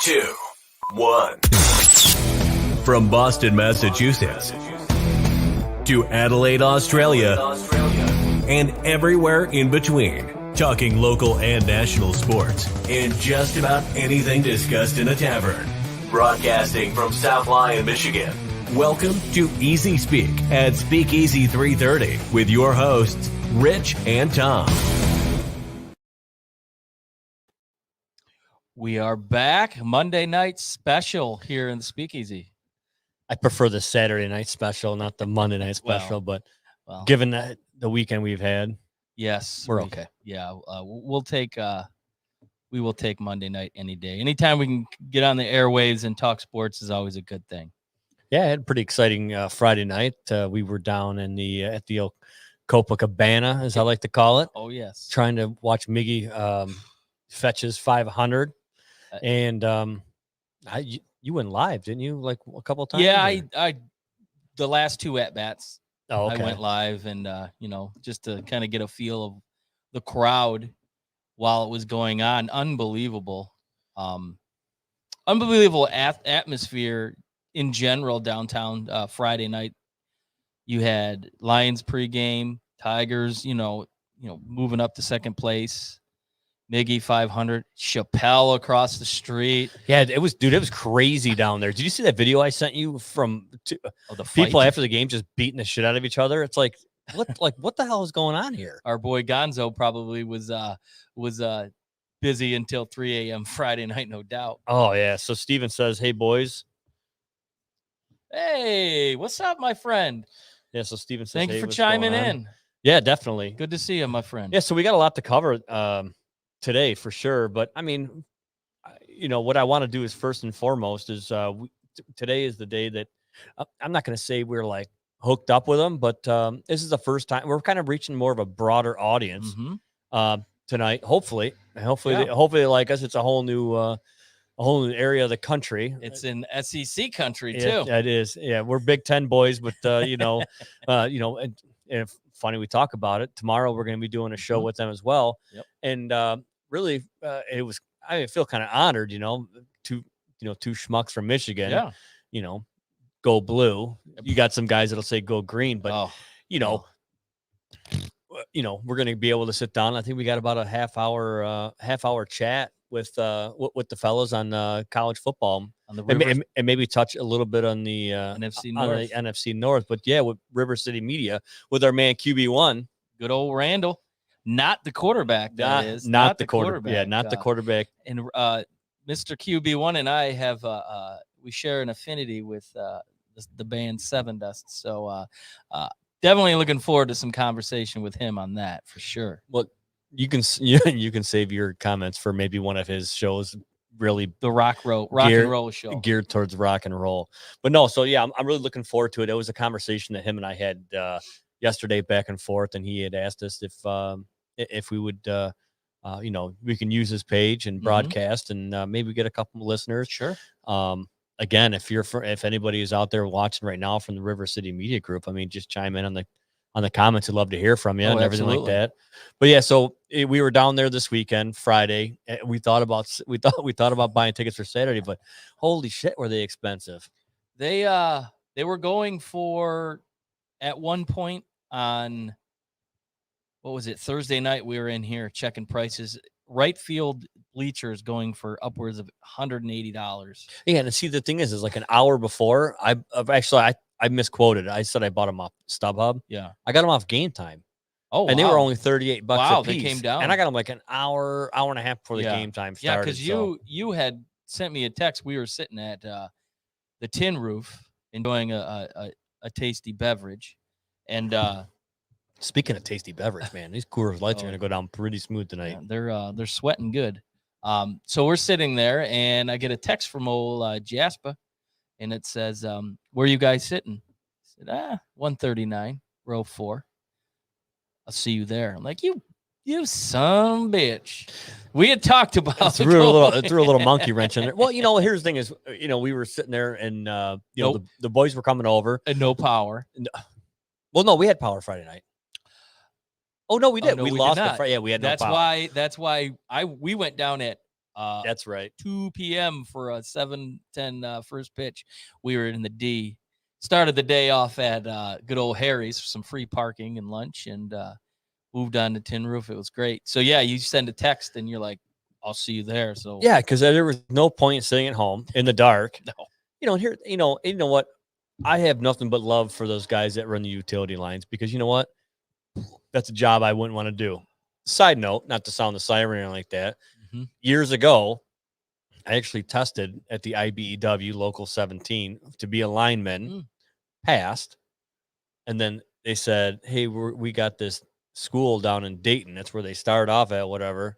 2, 1. From Boston, Massachusetts to Adelaide, Australia, and everywhere in between. Talking local and national sports and just about anything discussed in a tavern. Broadcasting from South Lyon, Michigan. Welcome to Easy Speak at SpeakEasy 330 with your hosts, Rich and Tom. We are back. Monday night special here in the SpeakEasy. I prefer the Saturday night special, not the Monday night special. But given that the weekend we've had, yes, we're okay. Yeah, we will take Monday night any day. Anytime we can get on the airwaves and talk sports is always a good thing. Yeah, I had a pretty exciting Friday night. We were down in at the Copacabana, as I like to call it. Oh yes, trying to watch Miggy fetch his 500, and you went live, didn't you? Like a couple of times. Yeah, I the last two at bats. Oh, okay. I went live and just to kind of get a feel of the crowd while it was going on. Unbelievable atmosphere in general downtown. Friday night, you had Lions pregame, Tigers, moving up to second place. Miggy 500, Chappelle across the street. Yeah, it was crazy down there. Did you see that video I sent you from the people after the game just beating the shit out of each other? It's like, what the hell is going on here? Our boy Gonzo probably was busy until 3 a.m. Friday night, no doubt. Oh yeah. So Steven says, "Hey boys." Hey, what's up, my friend? Yeah. So Steven says, "Thank you hey, for chiming in." Yeah, definitely. Good to see you, my friend. Yeah. So we got a lot to cover today for sure. But I mean, what I want to do is first and foremost is today is the day that I'm not going to say we're like hooked up with them, but this is the first time we're kind of reaching more of a broader audience tonight. Hopefully they like us. It's a whole new area of the country. It's in SEC country too. Yeah, it is. Yeah, we're Big Ten boys, but and if funny we talk about it tomorrow, we're going to be doing a show with them as well. Yep. And really, I feel kind of honored. Two schmucks from Michigan. Yeah. Go blue. You got some guys that'll say go green, but we're going to be able to sit down. I think we got about a half hour chat with the fellas on college football and maybe touch a little bit on the NFC North. But yeah, with River City Media with our man QB1, good old Randall, not the quarterback. Not the quarterback. Yeah, not the quarterback. And Mr. QB1 and I have we share an affinity with the band Seven Dust. So definitely looking forward to some conversation with him on that for sure. Well, you can save your comments for maybe one of his shows. Really, the rock and roll show geared towards rock and roll. But no, so yeah, I'm really looking forward to it. It was a conversation that him and I had yesterday back and forth, and he had asked us if we would we can use his page and broadcast and maybe get a couple of listeners. Sure. Again, if anybody is out there watching right now from the River City Media Group, I mean, just chime in on the comments. I'd love to hear from you and everything like that. But yeah, so we were down there this weekend, Friday. We thought about buying tickets for Saturday, but holy shit, were they expensive? They were going for, at one point on, what was it, Thursday night, we were in here checking prices. Right field bleachers going for upwards of $180. Yeah, and see, the thing is like an hour before, I misquoted. I said I bought them off StubHub. Yeah, I got them off Game Time. Oh, and they were only $38 a piece. They came down, and I got them like an hour and a half before the game time started. Yeah, because you had sent me a text. We were sitting at the tin roof enjoying a tasty beverage, and speaking of tasty beverage, man, these Coors Lights are going to go down pretty smooth tonight. Yeah, they're sweating good. So we're sitting there, and I get a text from old Jasper, and it says, "Where are you guys sitting?" I said, 139, row 4. I'll see you there. I'm like, you son of a bitch. We had talked about it. Threw a little monkey wrench in there. Well, here's the thing is, we were sitting there, and the boys were coming over, and no power. Well, no, we had power Friday night. Oh no, we did. No, we lost the Friday. Yeah, we had no power. That's why we went down at That's right. 2 p.m. for a 7:10 first pitch. We were in the D. Started the day off at good old Harry's for some free parking and lunch, and moved on to Tin Roof. It was great. So yeah, you send a text and you're like, "I'll see you there." So Yeah, because there was no point sitting at home in the dark. No. Here, you know what? I have nothing but love for those guys that run the utility lines because you know what? That's a job I wouldn't want to do. Side note, not to sound the siren or anything like that. Mhm. Years ago, I actually tested at the IBEW Local 17 to be a lineman, passed, and then they said, "Hey, we got this school down in Dayton. That's where they start off at, whatever."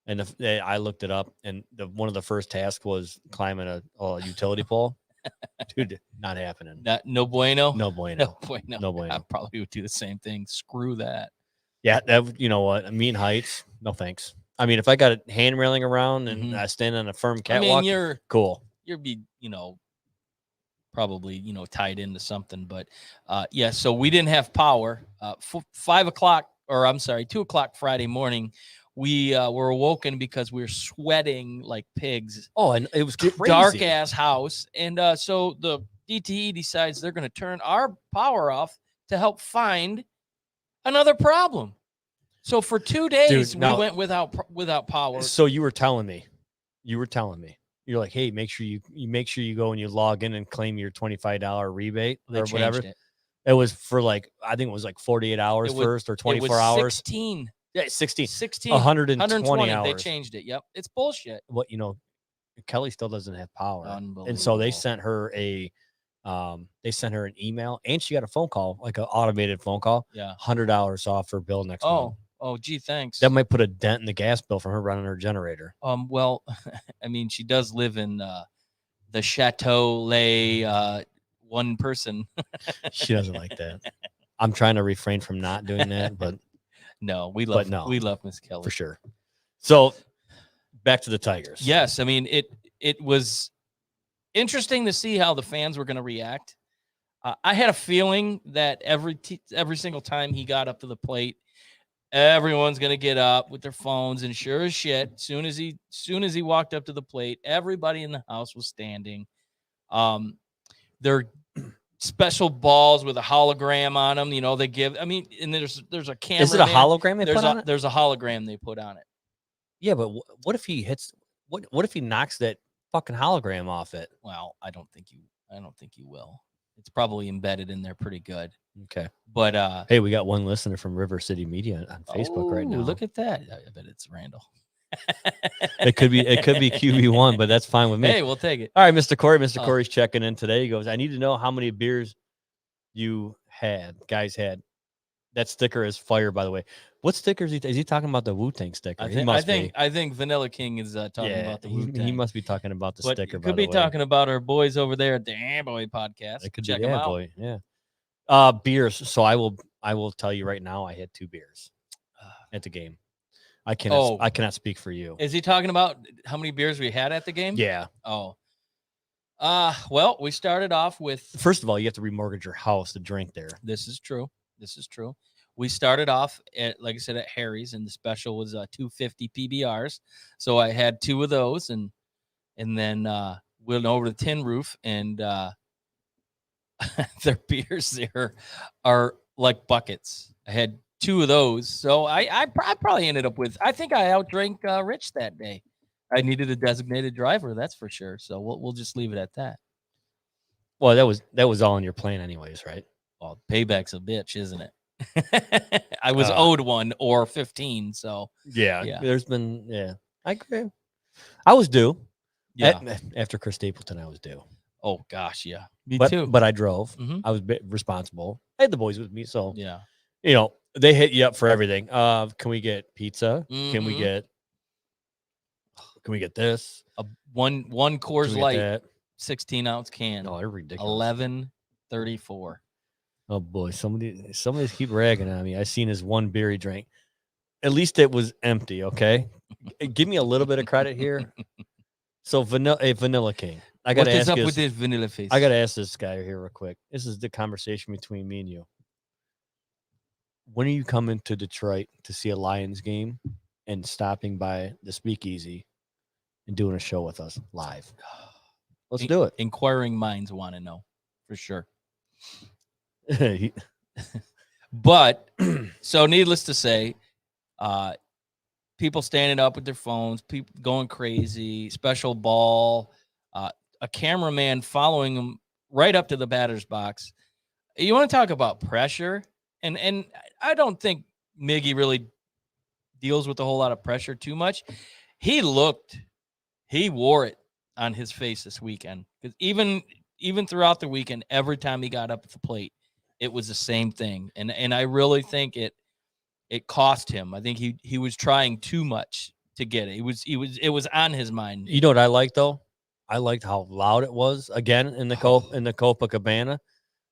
And I looked it up, and one of the first tasks was climbing a utility pole. Dude, not happening. No bueno. No bueno. No bueno. No bueno. I probably would do the same thing. Screw that. Yeah, you know what? Mean heights, no thanks. I mean, if I got a hand railing around and I stand on a firm catwalk, I mean, cool. You'll be, probably, tied into something. But yeah, so we didn't have power. 5 o'clock, or I'm sorry, 2 o'clock Friday morning, we were awoken because we were sweating like pigs. Oh, and it was crazy. Dark ass house. And so the DTE decides they're going to turn our power off to help find another problem. So for 2 days, we went without power. So you were telling me, you're like, hey, make sure you go and you log in and claim your $25 rebate or whatever. It was for I think it was 48 hours first or 24 hours. 16. Yeah, 16. 120 hours. They changed it. Yep. It's bullshit. What, Kelly still doesn't have power. And so they sent her an email and she got a phone call, like an automated phone call. Yeah. $100 off her bill next month. Oh, gee, thanks. That might put a dent in the gas bill from her running her generator. Well, I mean, she does live in the Chateau Lay one person. She doesn't like that. I'm trying to refrain from not doing that, but no, we love Miss Kelly for sure. So back to the Tigers. Yes, I mean it was interesting to see how the fans were going to react. I had a feeling that every single time he got up to the plate, everyone's going to get up with their phones, and sure as shit, soon as he walked up to the plate, everybody in the house was standing. They're special balls with a hologram on them. They give. I mean, and there's a camera. Is it a hologram they put on it? There's a hologram they put on it. Yeah, but what if he hits? What if he knocks that fucking hologram off it? Well, I don't think you will. It's probably embedded in there pretty good. Okay. But hey, we got one listener from River City Media on Facebook right now. Look at that. I bet it's Randall. It could be QB1, but that's fine with me. Hey, we'll take it. All right, Mr. Corey. Mr. Corey's checking in today. He goes, I need to know how many beers guys had. That sticker is fire, by the way. What sticker is he talking about? The Wu-Tang sticker. I think Vanilla King is talking about the Wu-Tang. He must be talking about the sticker. Could be talking about our boys over there at the Boy podcast. It could check be them out. Boy. Yeah. Beers. So I will tell you right now, I had 2 beers at the game. I cannot speak for you. Is he talking about how many beers we had at the game? Yeah. Oh. Well, we started off with. First of all, you have to remortgage your house to drink there. This is true. We started off at, like I said, at Harry's, and the special was 250 PBRs. So I had 2 of those, and then went over to Tin Roof, and their beers there are like buckets. I had 2 of those, so I probably ended up with. I think I outdrank Rich that day. I needed a designated driver, that's for sure. So we'll just leave it at that. Well, that was all in your plan, anyways, right? Well, payback's a bitch, isn't it? I was owed 1 or 15, so yeah. There's been I agree. I was due. Yeah, after Chris Stapleton, I was due. Oh gosh, yeah, me too. But I drove. Mm-hmm. I was responsible. I had the boys with me, so yeah. They hit you up for everything. Can we get pizza? Mm-hmm. Can we get this? One Coors Light, 16-ounce can. Oh, they're ridiculous. 11.34. Oh boy, somebody keep ragging on me. I seen his one beer he drank. At least it was empty. Okay, give me a little bit of credit here. So Vanilla King. I got to ask. What's up with this vanilla face? I got to ask this guy here real quick. This is the conversation between me and you. When are you coming to Detroit to see a Lions game and stopping by the SpeakEasy and doing a show with us live. Let's do it. Inquiring minds want to know for sure. He- But so needless to say, people standing up with their phones, people going crazy, special ball, a cameraman following them right up to the batter's box. You want to talk about pressure? And I don't think Miggy really deals with a whole lot of pressure too much. He wore it on his face this weekend. Because even throughout the weekend, every time he got up at the plate, it was the same thing. And I really think it cost him. I think he was trying too much to get it. It was on his mind. You know what I like though? I liked how loud it was again in the Copacabana,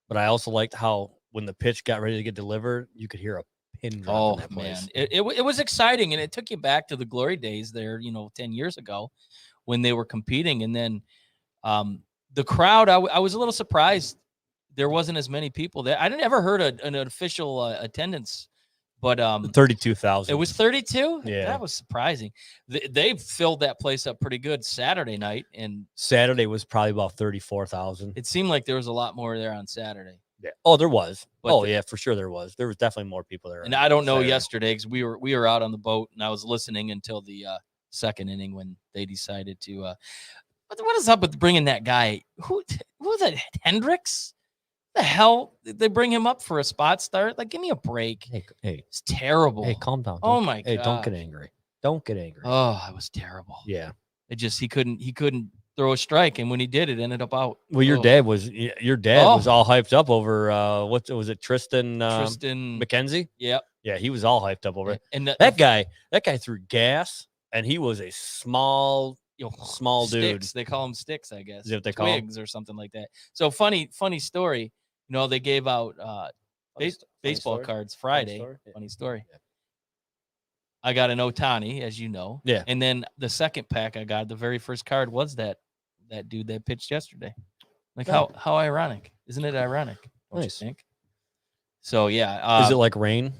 but I also liked how when the pitch got ready to get delivered, you could hear a pin drop in that place. Man, it was exciting, and it took you back to the glory days there, 10 years ago when they were competing. And then the crowd, I was a little surprised there wasn't as many people there. I never heard an official attendance. But 32,000. It was 32. Yeah, that was surprising. They filled that place up pretty good Saturday night, and Saturday was probably about 34,000. it seemed like there was a lot more there on Saturday. Yeah. Oh, there was. But yeah, for sure there was. There was definitely more people there. And I don't know Saturday. yesterday because we were out on the boat, and I was listening until the second inning when they decided to. What is up with bringing that guy? Who's that? Hendricks? The hell they bring him up for a spot start? Like, give me a break. Hey, it's terrible. Hey, calm down. Oh my god. Hey, don't get angry. Don't get angry. Oh, it was terrible. Yeah. It just he couldn't throw a strike, and when he did, it ended up out. Well, your dad was all hyped up over what was it, Tristan McKenzie? Yep. Yeah, he was all hyped up over it. And that guy threw gas, and he was a small sticks. dude. They call them sticks, I guess. Is that what they call twigs or something like that. So funny story. They gave out baseball cards Friday. Funny story. Yeah. I got an Ohtani, as you know. Yeah. And then the second pack I got, the very first card was that dude that pitched yesterday. Like how ironic. Isn't it ironic? Don't you think? So yeah. Is it like rain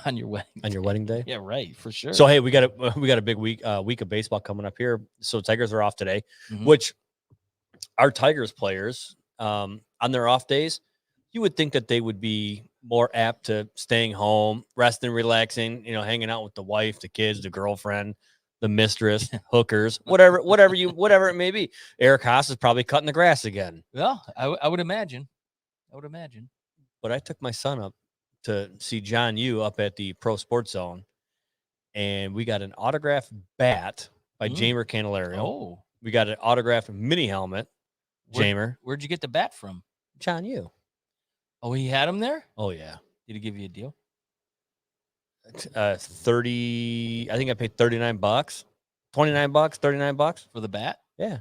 on your wedding? On your wedding day? Yeah, right, for sure. So hey, we got a big week of baseball coming up here. So Tigers are off today, which our Tigers players on their off days, you would think that they would be more apt to staying home, resting, relaxing, hanging out with the wife, the kids, the girlfriend, the mistress, hookers, whatever it may be. Eric Haas is probably cutting the grass again. Well, I would imagine. But I took my son up to see John Yu up at the Pro Sports Zone, and we got an autographed bat by Jamer Candelario. Oh, we got an autographed mini helmet. Jamer, where'd you get the bat from? John Yu. Oh, he had him there? Oh yeah. Did he give you a deal? 30. I think I paid $39, $39 for the bat. Yeah.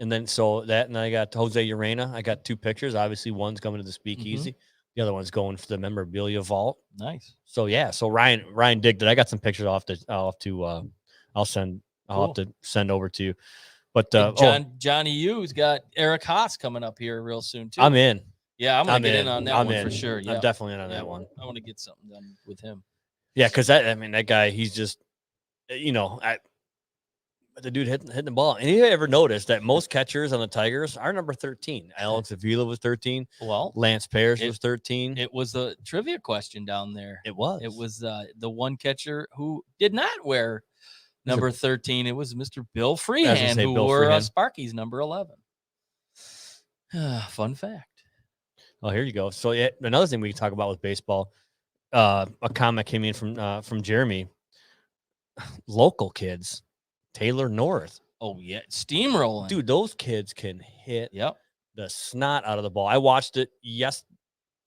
And then and I got Jose Urena. I got two pictures. Obviously, one's coming to the Speakeasy. The other one's going for the memorabilia vault. Nice. So yeah. So Ryan digged it. I got some pictures I'll have to send over to you. But Johnny U's got Eric Haas coming up here real soon too. I'm in. Yeah, I'm gonna get in on that one for sure. Yeah, I'm definitely in on that one. I want to get something done with him. Yeah, because that guy, he's just, the dude hitting the ball. And you ever noticed that most catchers on the Tigers are number 13? Alex Avila was 13. Well, Lance Parrish was 13. It was a trivia question down there. It was. It was the one catcher who did not wear number 13. It was Mr. Bill Freehan who wore Sparky's number 11. Fun fact. Oh, here you go. So yeah, another thing we can talk about with baseball, a comment came in from Jeremy. Local kids, Taylor North. Oh yeah, steamrolling. Dude, those kids can hit the snot out of the ball. I watched it. Yes,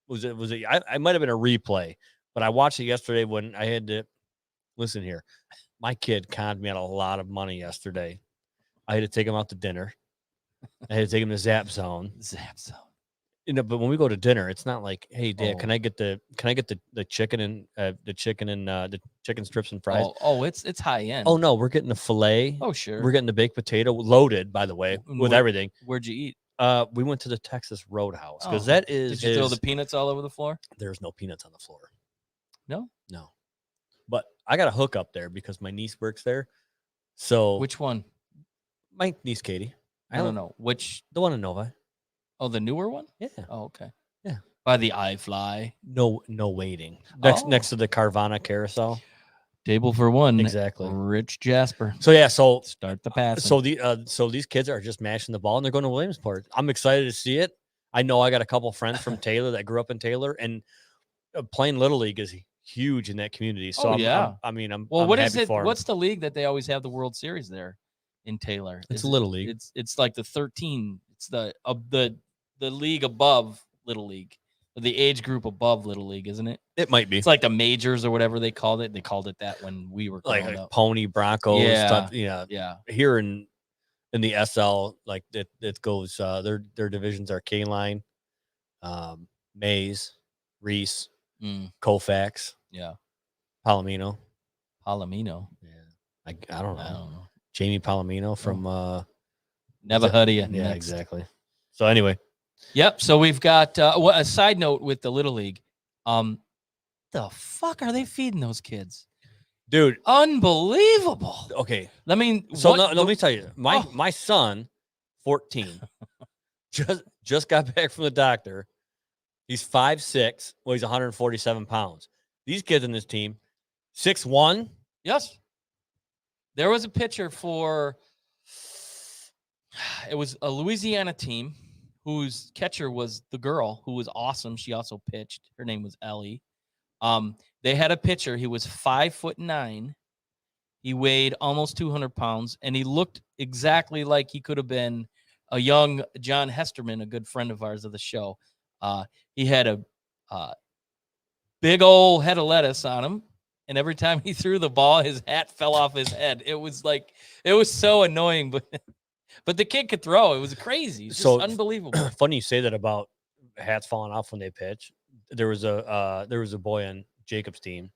I might have been a replay, but I watched it yesterday when I had to listen here. My kid conned me out a lot of money yesterday. I had to take him out to dinner. I had to take him to Zap Zone. But when we go to dinner, it's not like, hey, Dad, can I get the chicken and the chicken strips and fries? It's high end. Oh no, we're getting the filet. Oh sure, we're getting the baked potato loaded, by the way, with everything. Where'd you eat? We went to the Texas Roadhouse because that is. Did you throw the peanuts all over the floor? There's no peanuts on the floor. No. But I got a hook up there because my niece works there. So Which one? my niece Katie. I don't know. Which? The one in Novi. Oh, the newer one? Yeah. Oh, okay. Yeah. By the iFly. No waiting. Next to the Carvana carousel. Table for one. Exactly. Rich Jasper. So yeah, so Start the passing. So these kids are just mashing the ball and they're going to Williamsport. I'm excited to see it. I know I got a couple friends from Taylor that grew up in Taylor, and playing Little League is huge in that community. So I'm what happy is it? for 'em. What's the league that they always have the World Series there in Taylor? It's a Little League. It's like the 13. It's the league above Little League, the age group above Little League, isn't it? It might be. It's like the majors or whatever they called it. They called it that when we were growing like up. Pony Broncos. Yeah. Stuff, yeah. Yeah. Here in the SL, like it goes. Their divisions are K-Line, Mays, Reese, Colfax. Yeah. Palomino. Yeah. I don't know. Jamie Palomino from Never heard of you. Yeah, exactly. So anyway. Yep. So we've got a side note with the Little League. The fuck are they feeding those kids? Dude. Unbelievable. Okay. I mean, let me tell you, my son, 14, just got back from the doctor. He's 5'6", weighs 147 pounds. These kids in this team, 6'1". Yes. There was a pitcher it was a Louisiana team whose catcher was the girl who was awesome. She also pitched. Her name was Ellie. They had a pitcher. He was 5'9". He weighed almost 200 pounds, and he looked exactly like he could have been a young John Hesterman, a good friend of ours of the show. He had a big old head of lettuce on him, and every time he threw the ball, his hat fell off his head. It was so annoying, but the kid could throw. It was crazy. It's just unbelievable. Funny you say that about hats falling off when they pitch. There was a boy on Jacob's team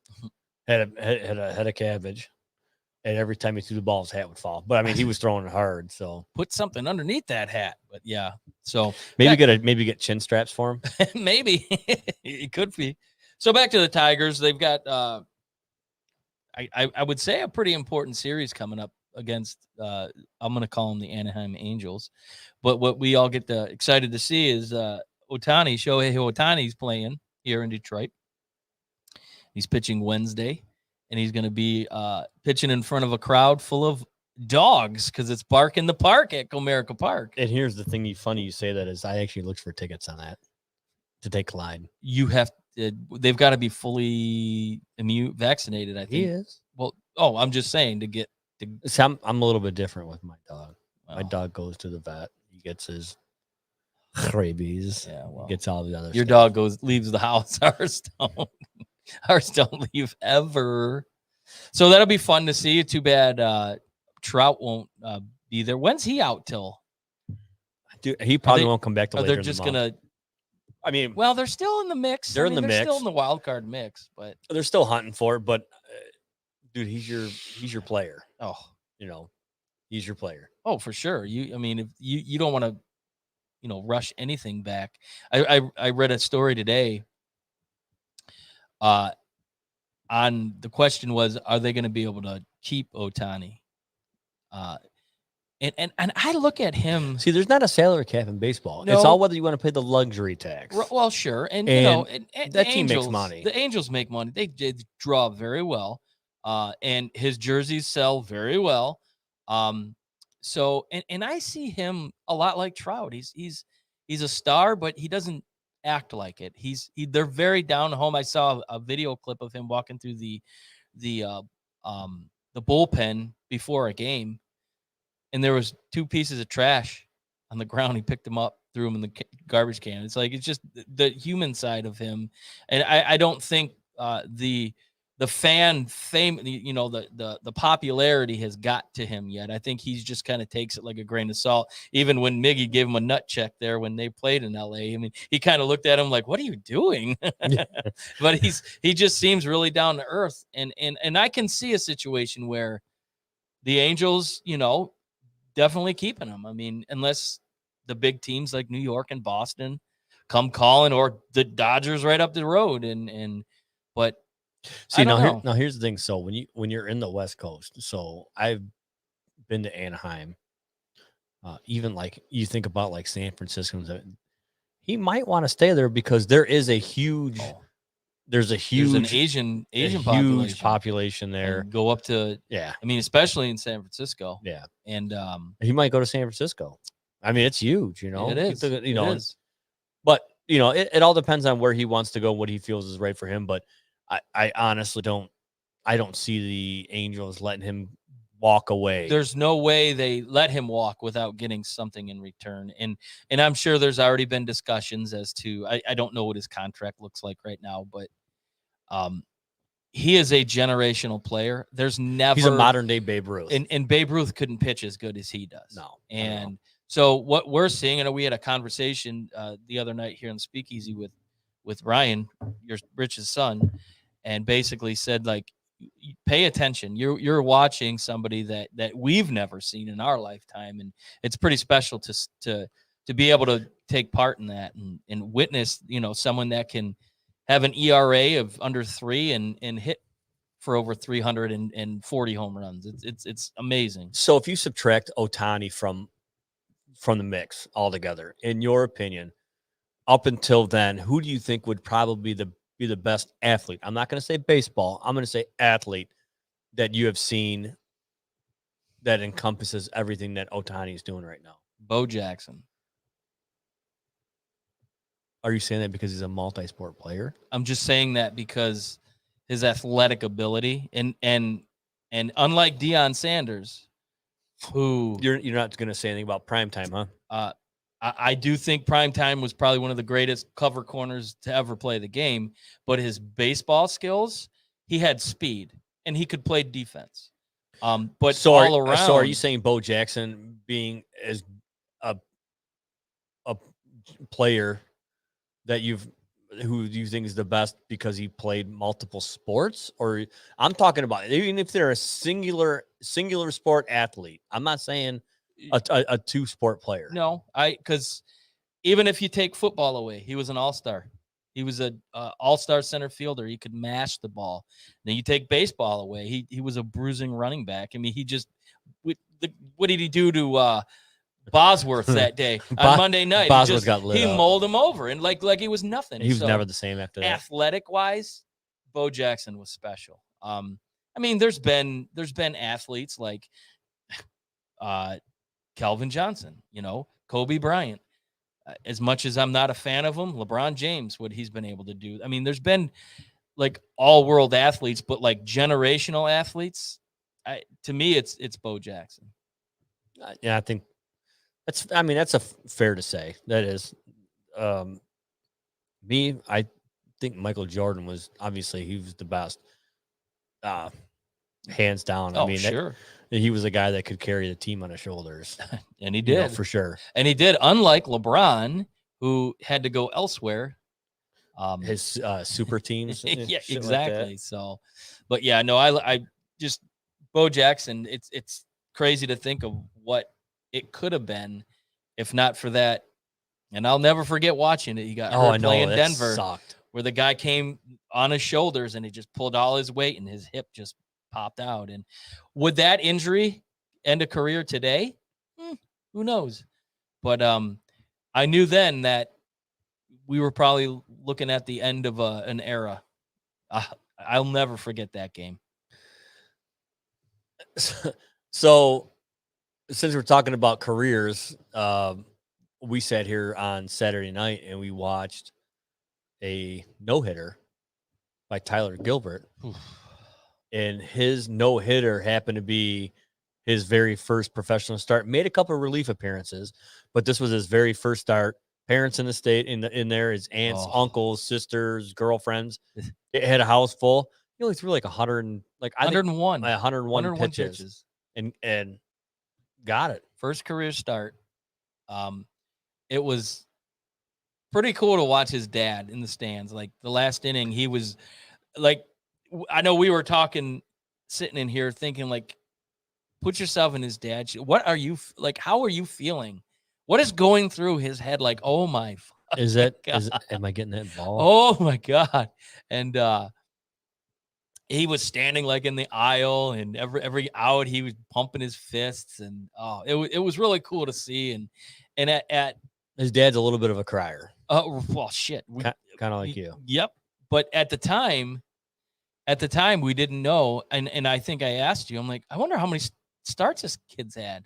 had a head of cabbage, and every time he threw the ball, his hat would fall. But I mean, he was throwing it hard. So put something underneath that hat. But yeah, so maybe get chin straps for him. Maybe it could be. So back to the Tigers. They've got I would say a pretty important series coming up against I'm going to call them the Anaheim Angels. But what we all get excited to see is Shohei Ohtani's playing here in Detroit. He's pitching Wednesday, and he's going to be pitching in front of a crowd full of dogs because it's Bark in the Park at Comerica Park. And here's the thing, funny you say that is I actually looked for tickets on that to take Clyde. They've got to be fully vaccinated, I think. He is. Well, I'm just saying to get to. See, I'm a little bit different with my dog. Well, my dog goes to the vet. He gets his rabies. Yeah, well, gets all the other. Your stuff. dog leaves the house. Ours don't leave ever. So that'll be fun to see. Too bad Trout won't be there. When's he out till? Dude, he probably won't come back till later. They're just gonna. I mean, well, they're still in the mix. They're still in the wild card mix, but they're still hunting for it. But dude, he's your player. Oh, he's your player. Oh, for sure. If you don't want to, rush anything back. I read a story today. On the question was, are they going to be able to keep Ohtani? And I look at him. See, there's not a salary cap in baseball. No. It's all whether you want to pay the luxury tax. Well, sure, and that team makes money. The Angels make money. They did draw very well, and his jerseys sell very well. So I see him a lot like Trout. He's a star, but he doesn't act like it. They're very down home. I saw a video clip of him walking through the bullpen before a game, and there was 2 pieces of trash on the ground. He picked them up, threw them in the garbage can. It's just the human side of him, and I don't think the fan fame, the popularity has got to him yet. I think he's just kind of takes it like a grain of salt. Even when Miggy gave him a nut check there when they played in LA, I mean, he kind of looked at him like, "What are you doing?" But he just seems really down to earth, and I can see a situation where the Angels, definitely keeping him. I mean, unless the big teams like New York and Boston come calling, or the Dodgers right up the road, but. See, now here's the thing. So when you're in the West Coast, so I've been to Anaheim, even like you think about like San Francisco, he might want to stay there because there is a huge, there's an Asian huge population there. And go up to, yeah. I mean, especially in San Francisco. Yeah. And he might go to San Francisco. I mean, it's huge, you know. It is. You know, it is. But you know, it all depends on where he wants to go, what he feels is right for him. But I honestly don't see the Angels letting him walk away. There's no way they let him walk without getting something in return. And I'm sure there's already been discussions as to, I don't know what his contract looks like right now, but he is a generational player. There's never, he's a modern day Babe Ruth. And Babe Ruth couldn't pitch as good as he does. No. And so what we're seeing, and we had a conversation the other night here in SpeakEasy with Ryan, your Rich's son, and basically said, like, pay attention. You're watching somebody that we've never seen in our lifetime, and it's pretty special to be able to take part in that and witness, you know, someone that can have an ERA of under 3 and hit for over 340 home runs. It's amazing. So if you subtract Ohtani from the mix altogether, in your opinion, up until then, who do you think would probably be the best athlete? I'm not going to say baseball. I'm going to say athlete that you have seen that encompasses everything that Ohtani is doing right now. Bo Jackson. Are you saying that because he's a multi-sport player? I'm just saying that because his athletic ability and unlike Deion Sanders, who you're not going to say anything about primetime, huh? I do think primetime was probably one of the greatest cover corners to ever play the game, but his baseball skills, he had speed and he could play defense. But so all around. So are you saying Bo Jackson being as a player that who you think is the best because he played multiple sports? Or I'm talking about even if they're a singular sport athlete. I'm not saying a 2-sport player. No, because even if you take football away, he was an all-star. He was a all-star center fielder. He could mash the ball. Then you take baseball away, he was a bruising running back. I mean, he just what did he do to Bosworth that day on Monday night? Bosworth got lit He up. mauled him over and like he was nothing. He was never the same after that. Athletic-wise, Bo Jackson was special. I mean, there's been athletes like Calvin Johnson, you know, Kobe Bryant. As much as I'm not a fan of him, LeBron James, what he's been able to do. I mean, there's been like all-world athletes, but like generational athletes. To me, it's Bo Jackson. Yeah, I think that's a fair to say. That is. Me, I think Michael Jordan was obviously he was the best, hands down. Oh, I mean, sure. He was a guy that could carry the team on his shoulders. And he did. You know, for sure. And he did, unlike LeBron, who had to go elsewhere. His super teams. Yeah, exactly. Like so, but yeah, no, I just Bo Jackson, it's crazy to think of what it could have been if not for that. And I'll never forget watching it. He got hurt playing Denver, sucked. Where the guy came on his shoulders and he just pulled all his weight and his hip just popped out. And would that injury end a career today? Who knows? But I knew then that we were probably looking at the end of an era. I'll never forget that game. So since we're talking about careers, we sat here on Saturday night and we watched a no-hitter by Tyler Gilbert. And his no-hitter happened to be his very first professional start. Made a couple of relief appearances, but this was his very first start. Parents in the state in there, his aunts, uncles, sisters, girlfriends. It had a house full. He only threw like 101 pitches. And got it. First career start. It was pretty cool to watch his dad in the stands. Like the last inning, he was like, I know we were talking, sitting in here thinking like, put yourself in his dad's. What are you like? How are you feeling? What is going through his head? Like, oh my, am I getting that ball? Oh my God. And he was standing like in the aisle, and every out he was pumping his fists, and it was really cool to see. And at His dad's a little bit of a crier, well, shit, kind of like you. Yep. But at the time we didn't know, and I think I asked you, I'm like, I wonder how many starts this kid's had,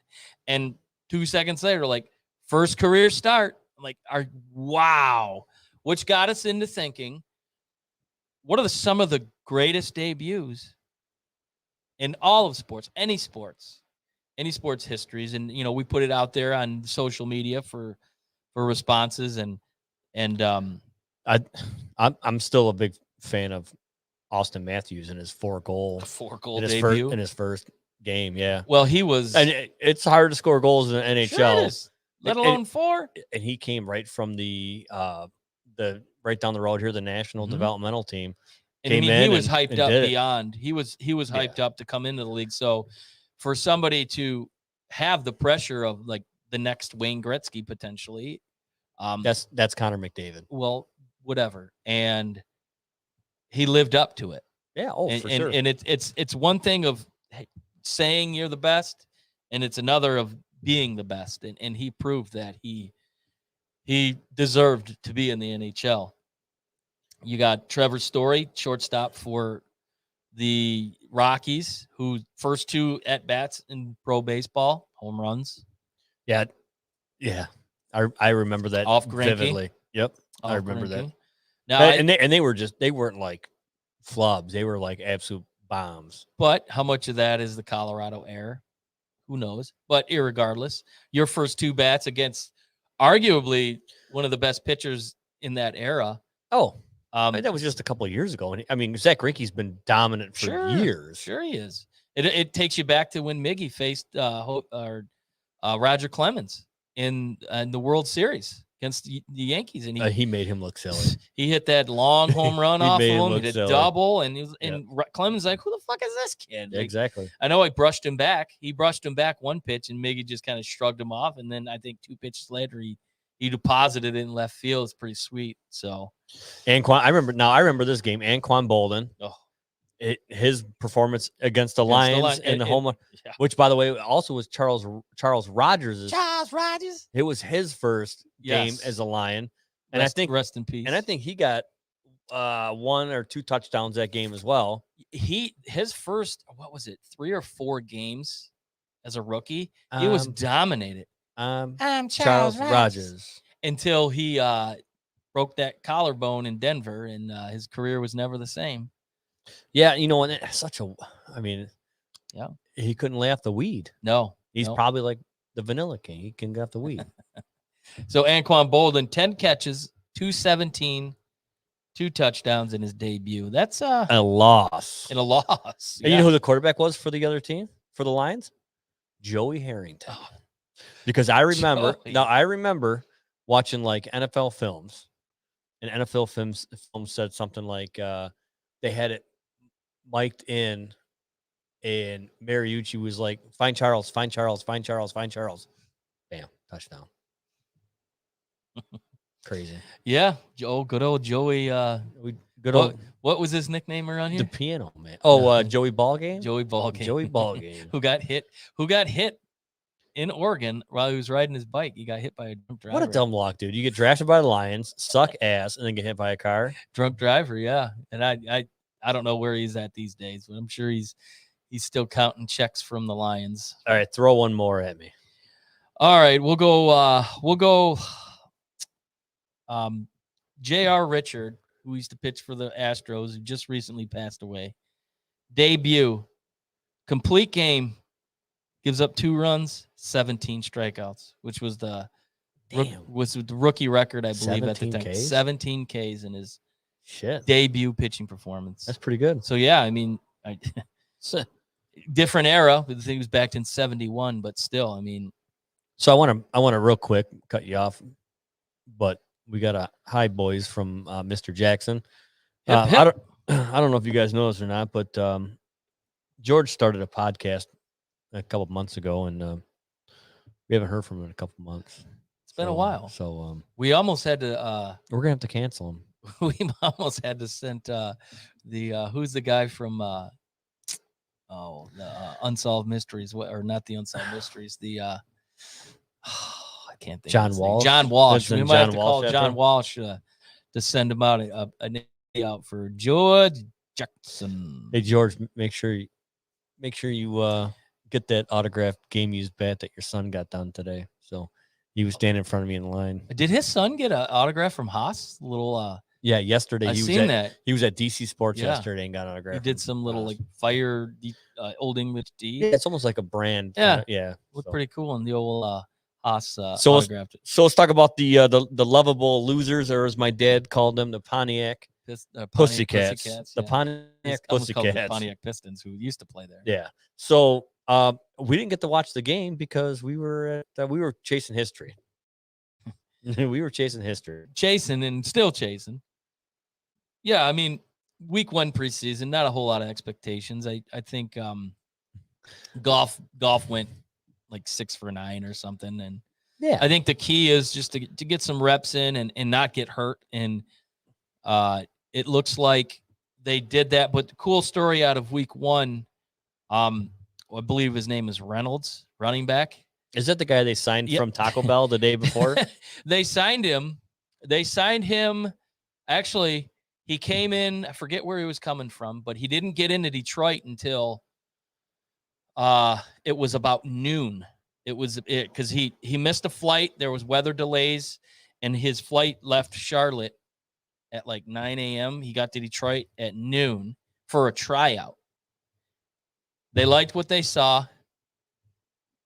and 2 seconds later, like, first career start. I'm like, wow, which got us into thinking, what are some of the greatest debuts in all of sports, any sports histories? And we put it out there on social media for responses, and I'm still a big fan of Austin Matthews and his 4-goal debut in his first game. Yeah. Well, he was, and it's hard to score goals in the NHL, sure it is, let alone 4. And he came right from the right down the road here, the national developmental team. And he was hyped up beyond. He was hyped up to come into the league. So for somebody to have the pressure of like the next Wayne Gretzky potentially, that's Connor McDavid. Well, whatever, and he lived up to it. Yeah, for sure. And it's one thing of saying you're the best, and it's another of being the best. And he proved that he deserved to be in the NHL. You got Trevor Story, shortstop for the Rockies, who first 2 at-bats in pro baseball, home runs. Yeah. I remember that Off vividly. Yep, I remember that. Now, they weren't like flubs. They were like absolute bombs. But how much of that is the Colorado air? Who knows? But irregardless, your first 2 bats against arguably one of the best pitchers in that era. That was just a couple of years ago. And I mean, Zach Greinke's been dominant for years. Sure he is. It takes you back to when Miggy faced Roger Clemens in the World Series against the Yankees, and he made him look silly. He hit that long home run off of him. He did a double, and Clemens like, who the fuck is this kid? Like, exactly. I know I brushed him back. He brushed him back one pitch, and Miggy just kind of shrugged him off. And then I think 2 pitches later, he deposited it in left field. It's pretty sweet. So, I remember this game. Anquan Bolden. His performance against the Lions in the home run, which, by the way, also was Charles Rogers. It was his first game as a Lion, and I think rest in peace. And I think he got 1 or 2 touchdowns that game as well. His first, what was it, 3 or 4 games as a rookie, he was dominated. I'm Charles Rogers until he broke that collarbone in Denver, and his career was never the same. Yeah, and it's he couldn't lay off the weed. No, he's probably like the Vanilla King. He can get off the weed. So Anquan Bolden, 10 catches, 217, 2 touchdowns in his debut. That's a loss. And a loss. And you know who the quarterback was for the other team, for the Lions? Joey Harrington. Oh. Because I remember watching like NFL films, and NFL films said something like they had it mic'd in, and Mariucci was like, find Charles. Bam, touchdown. Crazy. Yeah. Good old Joey. What was his nickname around here? The Piano Man. Oh, Joey Ballgame? Joey Ballgame. Joey Ballgame. Who got hit in Oregon while he was riding his bike. He got hit by a drunk driver. What a dumb luck, dude. You get drafted by the Lions, suck ass, and then get hit by a car. Drunk driver, yeah. And I don't know where he's at these days, but I'm sure he's still counting checks from the Lions. All right, throw one more at me. All right, we'll go J.R. Richard, who used to pitch for the Astros, who just recently passed away. Debut, complete game, gives up 2 runs, 17 strikeouts, which was the rookie record, I believe, at the time. Ks? 17 Ks in his debut pitching performance. That's pretty good. So yeah, I mean, it's a different era. The thing was back in 71, but still, I mean. So I want to real quick cut you off, but we got a hi boys from Mr. Jackson. Hip, hip. I don't know if you guys know this or not, but George started a podcast a couple of months ago, and we haven't heard from him in a couple of months. It's been a while. So we almost had to. We're gonna have to cancel him. We almost had to who's the guy from Unsolved Mysteries, or not the Unsolved Mysteries, I can't think John of his name. Walsh? John Walsh. That's We might have John to call Walsh John after? Walsh to send him out an out for George Jackson. Hey George, make sure you get that autographed game used bat that your son got done today. So he was standing in front of me in line. Did his son get an autograph from Haas? A little Yeah, yesterday I he was seen that. He was at DC Sports Yeah. yesterday and got an autograph. He did some little like fire Old English D. Yeah, it's almost like a brand. Yeah. Yeah. Looked pretty cool in the old Haas So autographed it. So let's talk about the lovable losers, or as my dad called them, the Pontiac Pussycats. The Pontiac Pussycats. Pontiac Pistons, who used to play there. Yeah. So we didn't get to watch the game because we were chasing history. We were chasing history. Chasing and still chasing. Yeah, I mean, week 1 preseason, not a whole lot of expectations. I think golf went like 6 for 9 or something. And yeah, I think the key is just to get some reps in and not get hurt. And it looks like they did that. But the cool story out of week 1, I believe his name is Reynolds, running back. Is that the guy they signed from Taco Bell the day before? They signed him. Actually, he came in. I forget where he was coming from, but he didn't get into Detroit until it was about noon. It was because he missed a flight. There was weather delays, and his flight left Charlotte at like 9 a.m. He got to Detroit at noon for a tryout. They liked what they saw.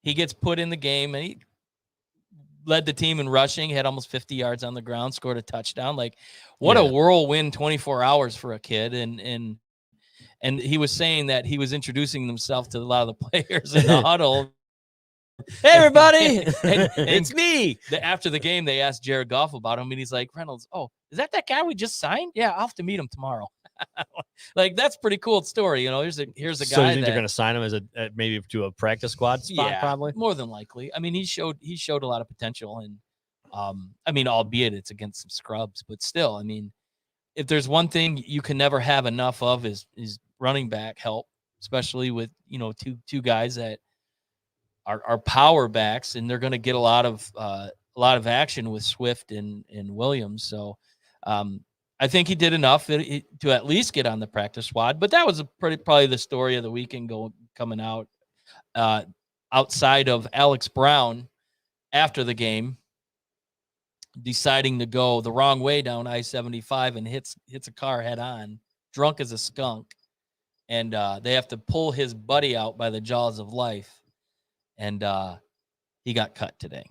He gets put in the game, and he led the team in rushing, had almost 50 yards on the ground, scored a touchdown. Like, what a whirlwind 24 hours for a kid. And he was saying that he was introducing himself to a lot of the players in the huddle. Hey, everybody, and it's me. After the game, they asked Jared Goff about him, and he's like, Reynolds, oh, is that guy we just signed? Yeah, I'll have to meet him tomorrow. Like, that's pretty cool story. You know, here's a guy. So you think they're going to sign him as maybe to a practice squad spot? Yeah, probably more than likely. I mean, he showed a lot of potential, and I mean, albeit it's against some scrubs, but still, I mean, if there's one thing you can never have enough of is running back help, especially with, you know, two guys that are power backs, and they're going to get a lot of action with Swift and Williams. So I think he did enough to at least get on the practice squad. But that was probably the story of the weekend coming out. Outside of Alex Brown after the game deciding to go the wrong way down I-75 and hits a car head on, drunk as a skunk, and they have to pull his buddy out by the jaws of life. And he got cut today.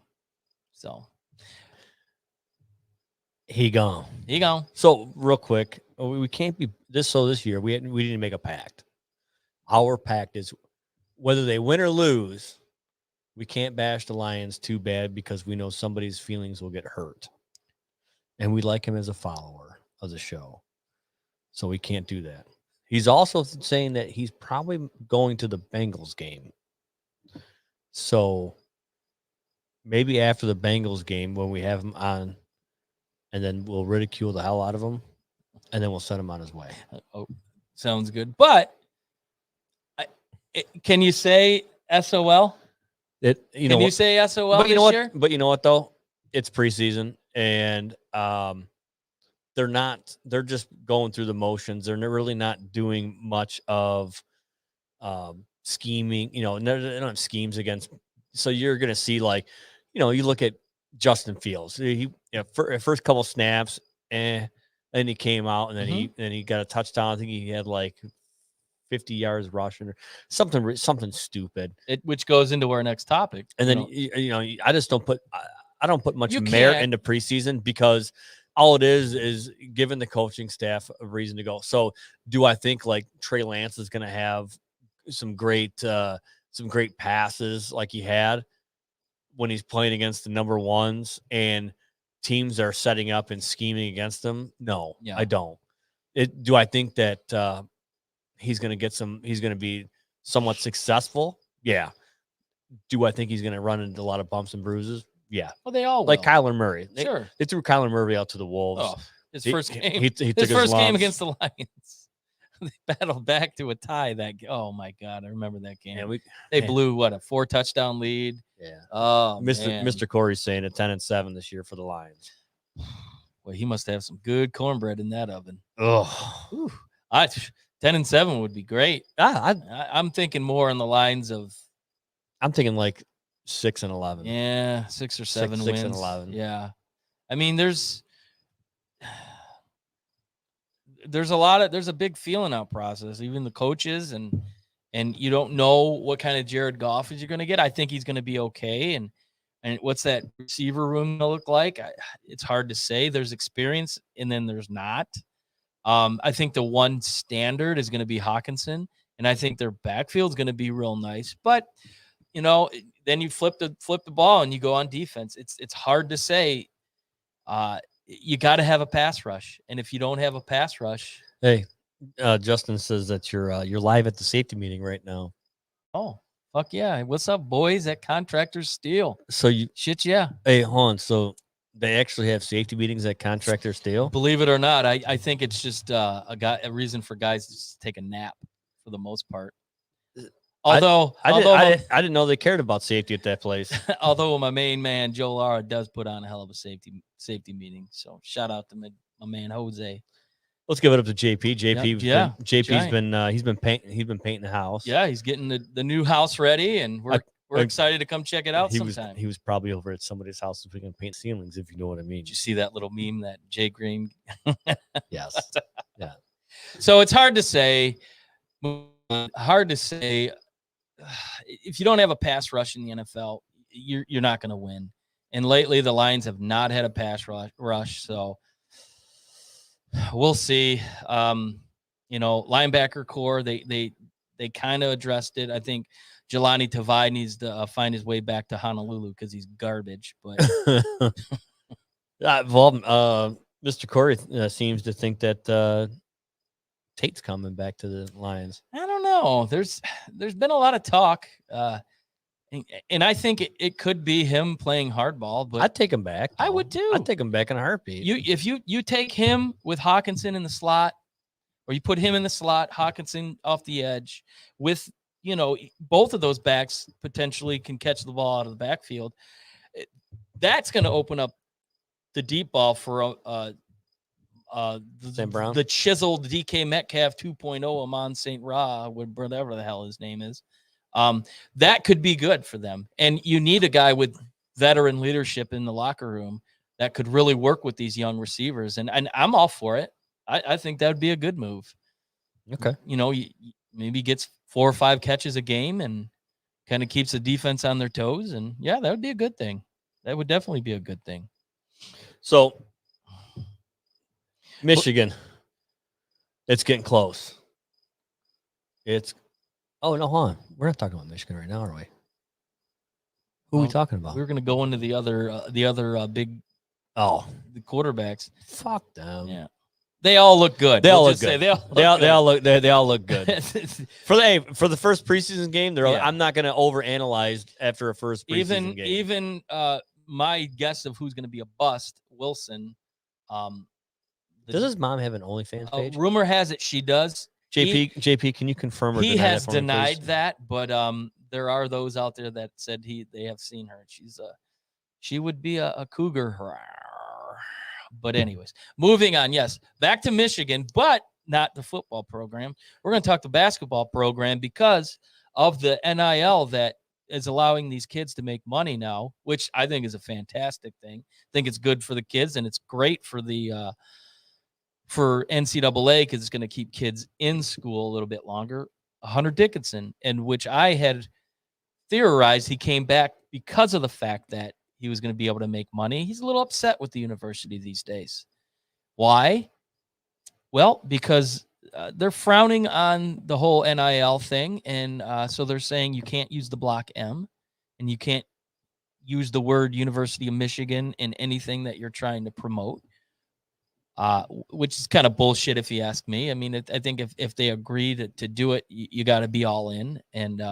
So he gone. So real quick, we can't be this year. We didn't make a pact. Our pact is whether they win or lose, we can't bash the Lions too bad because we know somebody's feelings will get hurt. And we like him as a follower of the show. So we can't do that. He's also saying that he's probably going to the Bengals game. So maybe after the Bengals game, when we have him on, and then we'll ridicule the hell out of him, and then we'll send him on his way. Oh, sounds good. But can you say SOL? Can you say SOL but you know this year? But you know what, though? It's preseason, and they're just going through the motions. They're really not doing much of scheming. You know, they don't have schemes against. So you're going to see, like, you know, you look at Justin Fields. First couple snaps, then he came out, and then he got a touchdown. I think he had like 50 yards rushing or something stupid. Which goes into our next topic. And then I just don't put much merit into preseason because all it is giving the coaching staff a reason to go. So do I think like Trey Lance is going to have some great passes like he had when he's playing against the number ones and teams are setting up and scheming against them? No, I don't. Do I think that he's going to be somewhat successful? Yeah. Do I think he's going to run into a lot of bumps and bruises? Yeah. Well, they all will. Like Kyler Murray. Sure. They threw Kyler Murray out to the Wolves. Oh, his first game. He took his first game lumps. against the Lions. they battled back to a tie. Oh my God, I remember that game. And they blew what, a 4-touchdown lead. Yeah. Oh, man. Mr. Corey's saying a 10-7 this year for the Lions. Well, he must have some good cornbread in that oven. Oh, 10-7 would be great. I'm thinking more on the lines of. I'm thinking like 6-11. Yeah, 6 or 7 wins. 6-11. Yeah, I mean, there's there's a big feeling out process. Even the coaches and you don't know what kind of Jared Goff is you're going to get. I think he's going to be okay. And what's that receiver room gonna look like? It's hard to say. There's experience and then there's not. I think the one standard is going to be Hawkinson, and I think their backfield is going to be real nice. But then you flip the ball and you go on defense. It's hard to say. You got to have a pass rush, and if you don't have a pass rush, hey, Justin says that you're live at the safety meeting right now. Oh, fuck yeah! What's up, boys? At Contractors Steel. So shit, yeah. Hey, hold on. So they actually have safety meetings at Contractor Steel? Believe it or not, I think it's just a reason for guys to just take a nap for the most part. Although I didn't know they cared about safety at that place. Although my main man Joe Lara does put on a hell of a safety meeting, so shout out to my man Jose. Let's give it up to JP. JP's been painting the house. Yeah, he's getting the new house ready, and we're excited to come check it out sometime. He was probably over at somebody's house if we can paint ceilings, if you know what I mean. Did you see that little meme that Jay Green? Yes. Yeah. So it's hard to say. If you don't have a pass rush in the NFL, you're not going to win. And lately, the Lions have not had a pass rush, so we'll see. Linebacker core, they kind of addressed it. I think Jelani Tavai needs to find his way back to Honolulu because he's garbage. But Mr. Corey seems to think that Tate's coming back to the Lions. I don't know. There's been a lot of talk, and I think it could be him playing hardball. But I'd take him back. I would too. I'd take him back in a heartbeat. If you take him with Hawkinson in the slot, or you put him in the slot, Hawkinson off the edge, with both of those backs potentially can catch the ball out of the backfield. That's going to open up the deep ball for the chiseled DK Metcalf 2.0 Amon St. Ra, whatever the hell his name is. That could be good for them. And you need a guy with veteran leadership in the locker room that could really work with these young receivers. And I'm all for it. I think that would be a good move. Okay. Maybe gets 4 or 5 catches a game and kind of keeps the defense on their toes. And yeah, that would be a good thing. That would definitely be a good thing. So Michigan, it's getting close. Hold on. We're not talking about Michigan right now, are we? Who are we talking about? We're going to go into the other big the quarterbacks. Fuck them. Yeah. They all look good. They all look good. They all look good. For the first preseason game, I'm not going to overanalyze after a first preseason game. Even my guess of who's going to be a bust, Wilson. Does his mom have an OnlyFans page? Rumor has it she does. JP, can you confirm or deny he has that for me, denied please? that, but there are those out there that said they have seen her. She would be a cougar. But anyways, moving on. Yes, back to Michigan, but not the football program. We're going to talk the basketball program because of the NIL that is allowing these kids to make money now, which I think is a fantastic thing. I think it's good for the kids, and it's great for the for NCAA because it's going to keep kids in school a little bit longer. Hunter Dickinson, and which I had theorized he came back because of the fact that he was going to be able to make money. He's a little upset with the university these days. Why? Well, because they're frowning on the whole NIL thing, and so they're saying you can't use the block M, and you can't use the word University of Michigan in anything that you're trying to promote, which is kind of bullshit if you ask me. I mean, I think if they agree to do it, you got to be all in. And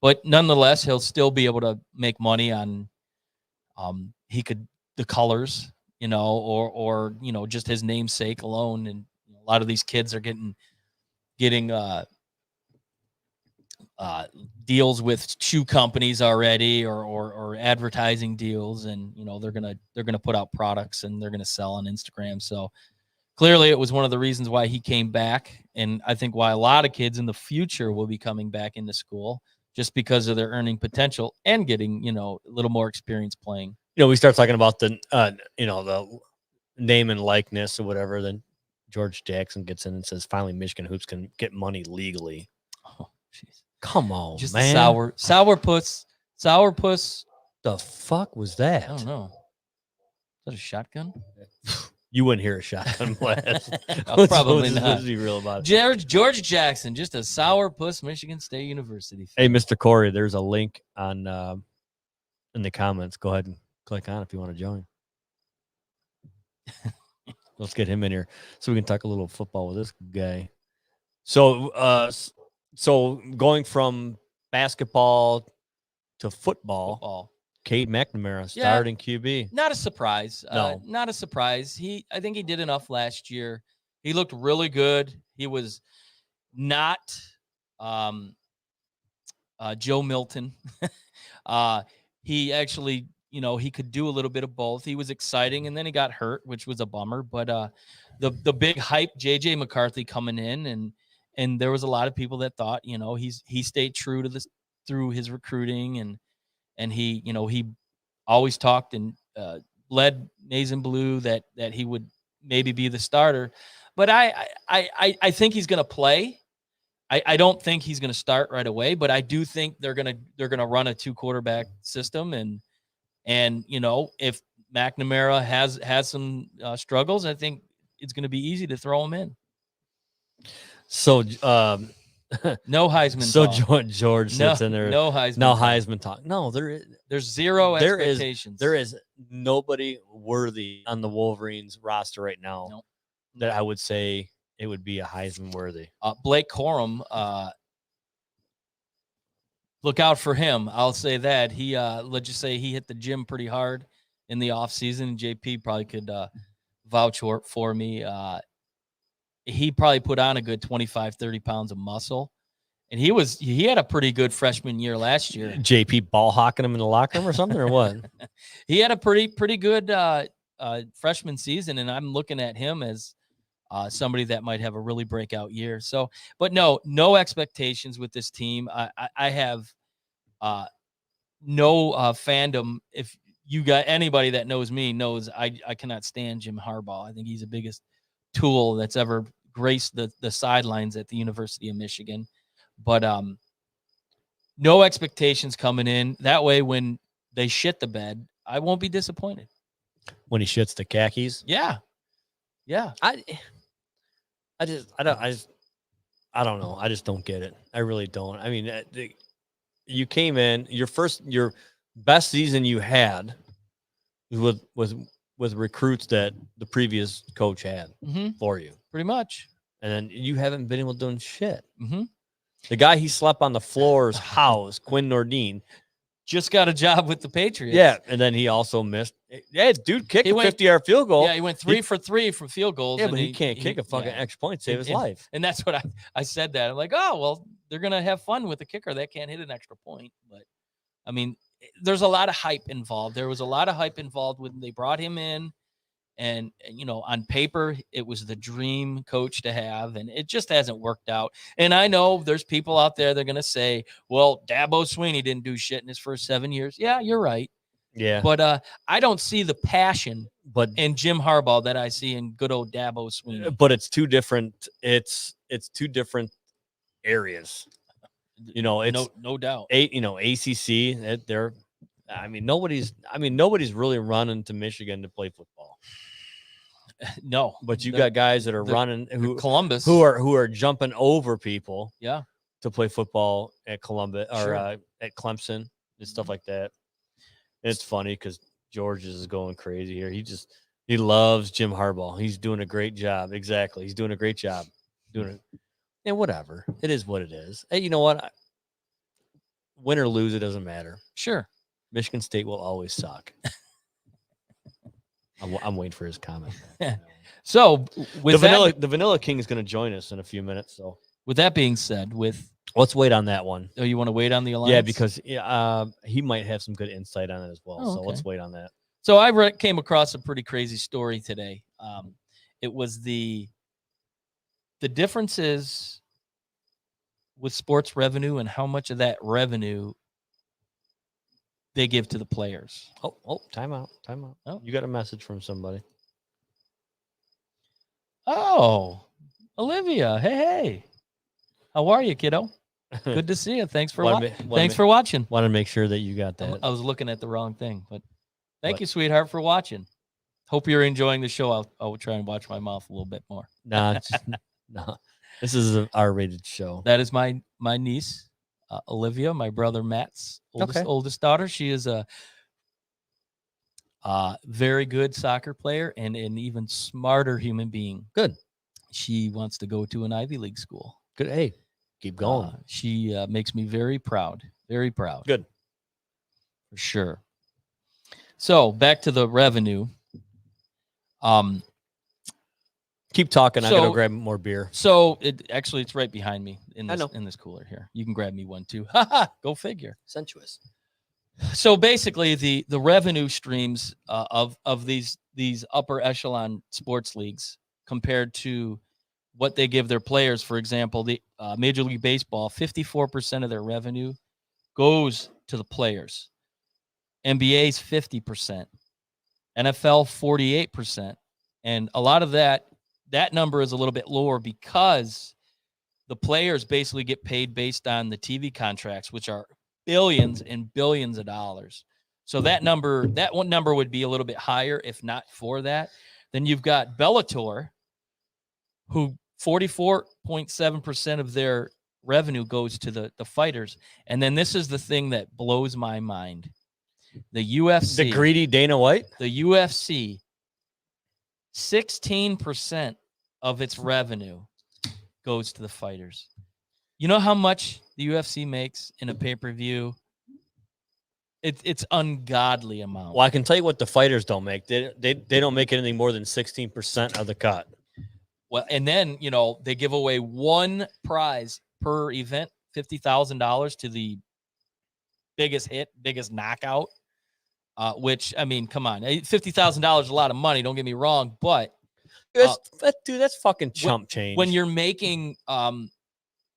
but nonetheless, he'll still be able to make money on the colors, or just his namesake alone. And a lot of these kids are getting getting deals with shoe companies already, or advertising deals, and they're gonna put out products and they're gonna sell on Instagram. So clearly, it was one of the reasons why he came back, and I think why a lot of kids in the future will be coming back into school, just because of their earning potential and getting a little more experience playing. We start talking about the the name and likeness or whatever. Then George Jackson gets in and says, "Finally, Michigan hoops can get money legally." Oh, jeez. Come on, Just man. Sourpuss. The fuck was that? I don't know. Is that a shotgun? You wouldn't hear a shotgun blast. Probably not. Let's be real about it. George Jackson, just a sourpuss, Michigan State University fan. Hey, Mr. Corey, there's a link on in the comments. Go ahead and click on it if you want to join. Let's get him in here so we can talk a little football with this guy. So going from basketball to football. Cade McNamara starting QB. Not a surprise. No. Not a surprise. I think he did enough last year. He looked really good. He was not Joe Milton. He actually, he could do a little bit of both. He was exciting, and then he got hurt, which was a bummer. But the big hype, JJ McCarthy coming in, and there was a lot of people that thought, he stayed true to this through his recruiting, and he always talked and led maize and blue that he would maybe be the starter. But I think he's going to play. I don't think he's going to start right away, but I do think they're going to run a 2 quarterback system, and if McNamara has some struggles, I think it's going to be easy to throw him in. So no Heisman. So talk. George sits in there. No Heisman. No talk. Heisman talk. No, there's zero expectations. There is nobody worthy on the Wolverines roster right now. Nope. That I would say it would be a Heisman worthy. Blake Corum, look out for him. I'll say that. He let's just say he hit the gym pretty hard in the offseason. JP probably could vouch for me. He probably put on a good 25, 30 pounds of muscle. And he had a pretty good freshman year last year. JP ball hawking him in the locker room or something, or what? He had a pretty good freshman season, and I'm looking at him as somebody that might have a really breakout year. So, but no expectations with this team. I have no fandom. If you got anybody that knows me knows I cannot stand Jim Harbaugh. I think he's the biggest tool that's ever graced the sidelines at the University of Michigan. But no expectations coming in. That way, when they shit the bed, I won't be disappointed. When he shits the khakis? Yeah. I don't know. I just don't get it. I really don't. I mean, you came in your best season you had was with recruits that the previous coach had for you, pretty much, and then you haven't been able to do shit. Mm-hmm. The guy he slept on the floor's house, Quinn Nordine, just got a job with the Patriots. Yeah, and then he also missed. Yeah, dude kicked a 50-yard field goal. Yeah, he went 3 for 3 from field goals. Yeah, but he can't kick a fucking extra point to save his life. And that's what I said that. I'm like, oh, well, they're going to have fun with a kicker that can't hit an extra point. But, I mean, there's a lot of hype involved. There was a lot of hype involved when they brought him in. And, on paper, it was the dream coach to have, and it just hasn't worked out. And I know there's people out there that are going to say, well, Dabo Swinney didn't do shit in his first 7 years. Yeah, you're right. Yeah. But I don't see the passion in Jim Harbaugh that I see in good old Dabo Swinney. But it's two different it's two different areas. It's no doubt. ACC, they're nobody's really running to Michigan to play football. No, but you got guys that are running Columbus who are jumping over people. Yeah, to play football at Columbus or at Clemson and stuff like that. And it's funny because George is going crazy here. He loves Jim Harbaugh. He's doing a great job. Exactly, he's doing a great job. And whatever, it is what it is. Hey, you know what? Win or lose, it doesn't matter. Sure, Michigan State will always suck. I'm waiting for his comment. So with the Vanilla King is going to join us in a few minutes. So With that being said, let's wait on that one. you want to wait on the alliance? Yeah, because he might have some good insight on it as well. Oh, So okay. let's wait on that. So I came across a pretty crazy story today. It was the differences with sports revenue and how much of that revenue they give to the players. Oh, time out. Oh. You got a message from somebody. Oh, Olivia. Hey. How are you, kiddo? Good to see you. Thanks for watching. Want to make sure that you got that. I was looking at the wrong thing, but thank What? you, sweetheart, for watching. Hope you're enjoying the show. I'll try and watch my mouth a little bit more. Nah, no. This is an R-rated show. That is my niece, Olivia, my brother Matt's oldest daughter. She is a very good soccer player and an even smarter human being. Good. She wants to go to an Ivy League school. Good. Hey, keep going. She makes me very proud. Very proud. Good. For sure. So back to the revenue. Keep talking. I gotta grab more beer. So it's right behind me in this cooler here. You can grab me one too. Go figure. Sensuous. So basically, the revenue streams of these upper echelon sports leagues compared to what they give their players. For example, the Major League Baseball, 54% of their revenue goes to the players. NBA's 50%, NFL 48%, and a lot of that number is a little bit lower because the players basically get paid based on the TV contracts, which are billions and billions of dollars. So that one number would be a little bit higher if not for that. Then you've got Bellator, who 44.7% of their revenue goes to the fighters. And then this is the thing that blows my mind. The UFC. The greedy Dana White? The UFC, 16% of its revenue goes to the fighters. You know how much the UFC makes in a pay-per-view? It's ungodly amount. Well, I can tell you what the fighters don't make. They don't make anything more than 16% of the cut. Well, and then, they give away one prize per event, $50,000 to the biggest hit, biggest knockout, which, I mean, come on. $50,000 is a lot of money, don't get me wrong, but that's fucking chump change. When you're making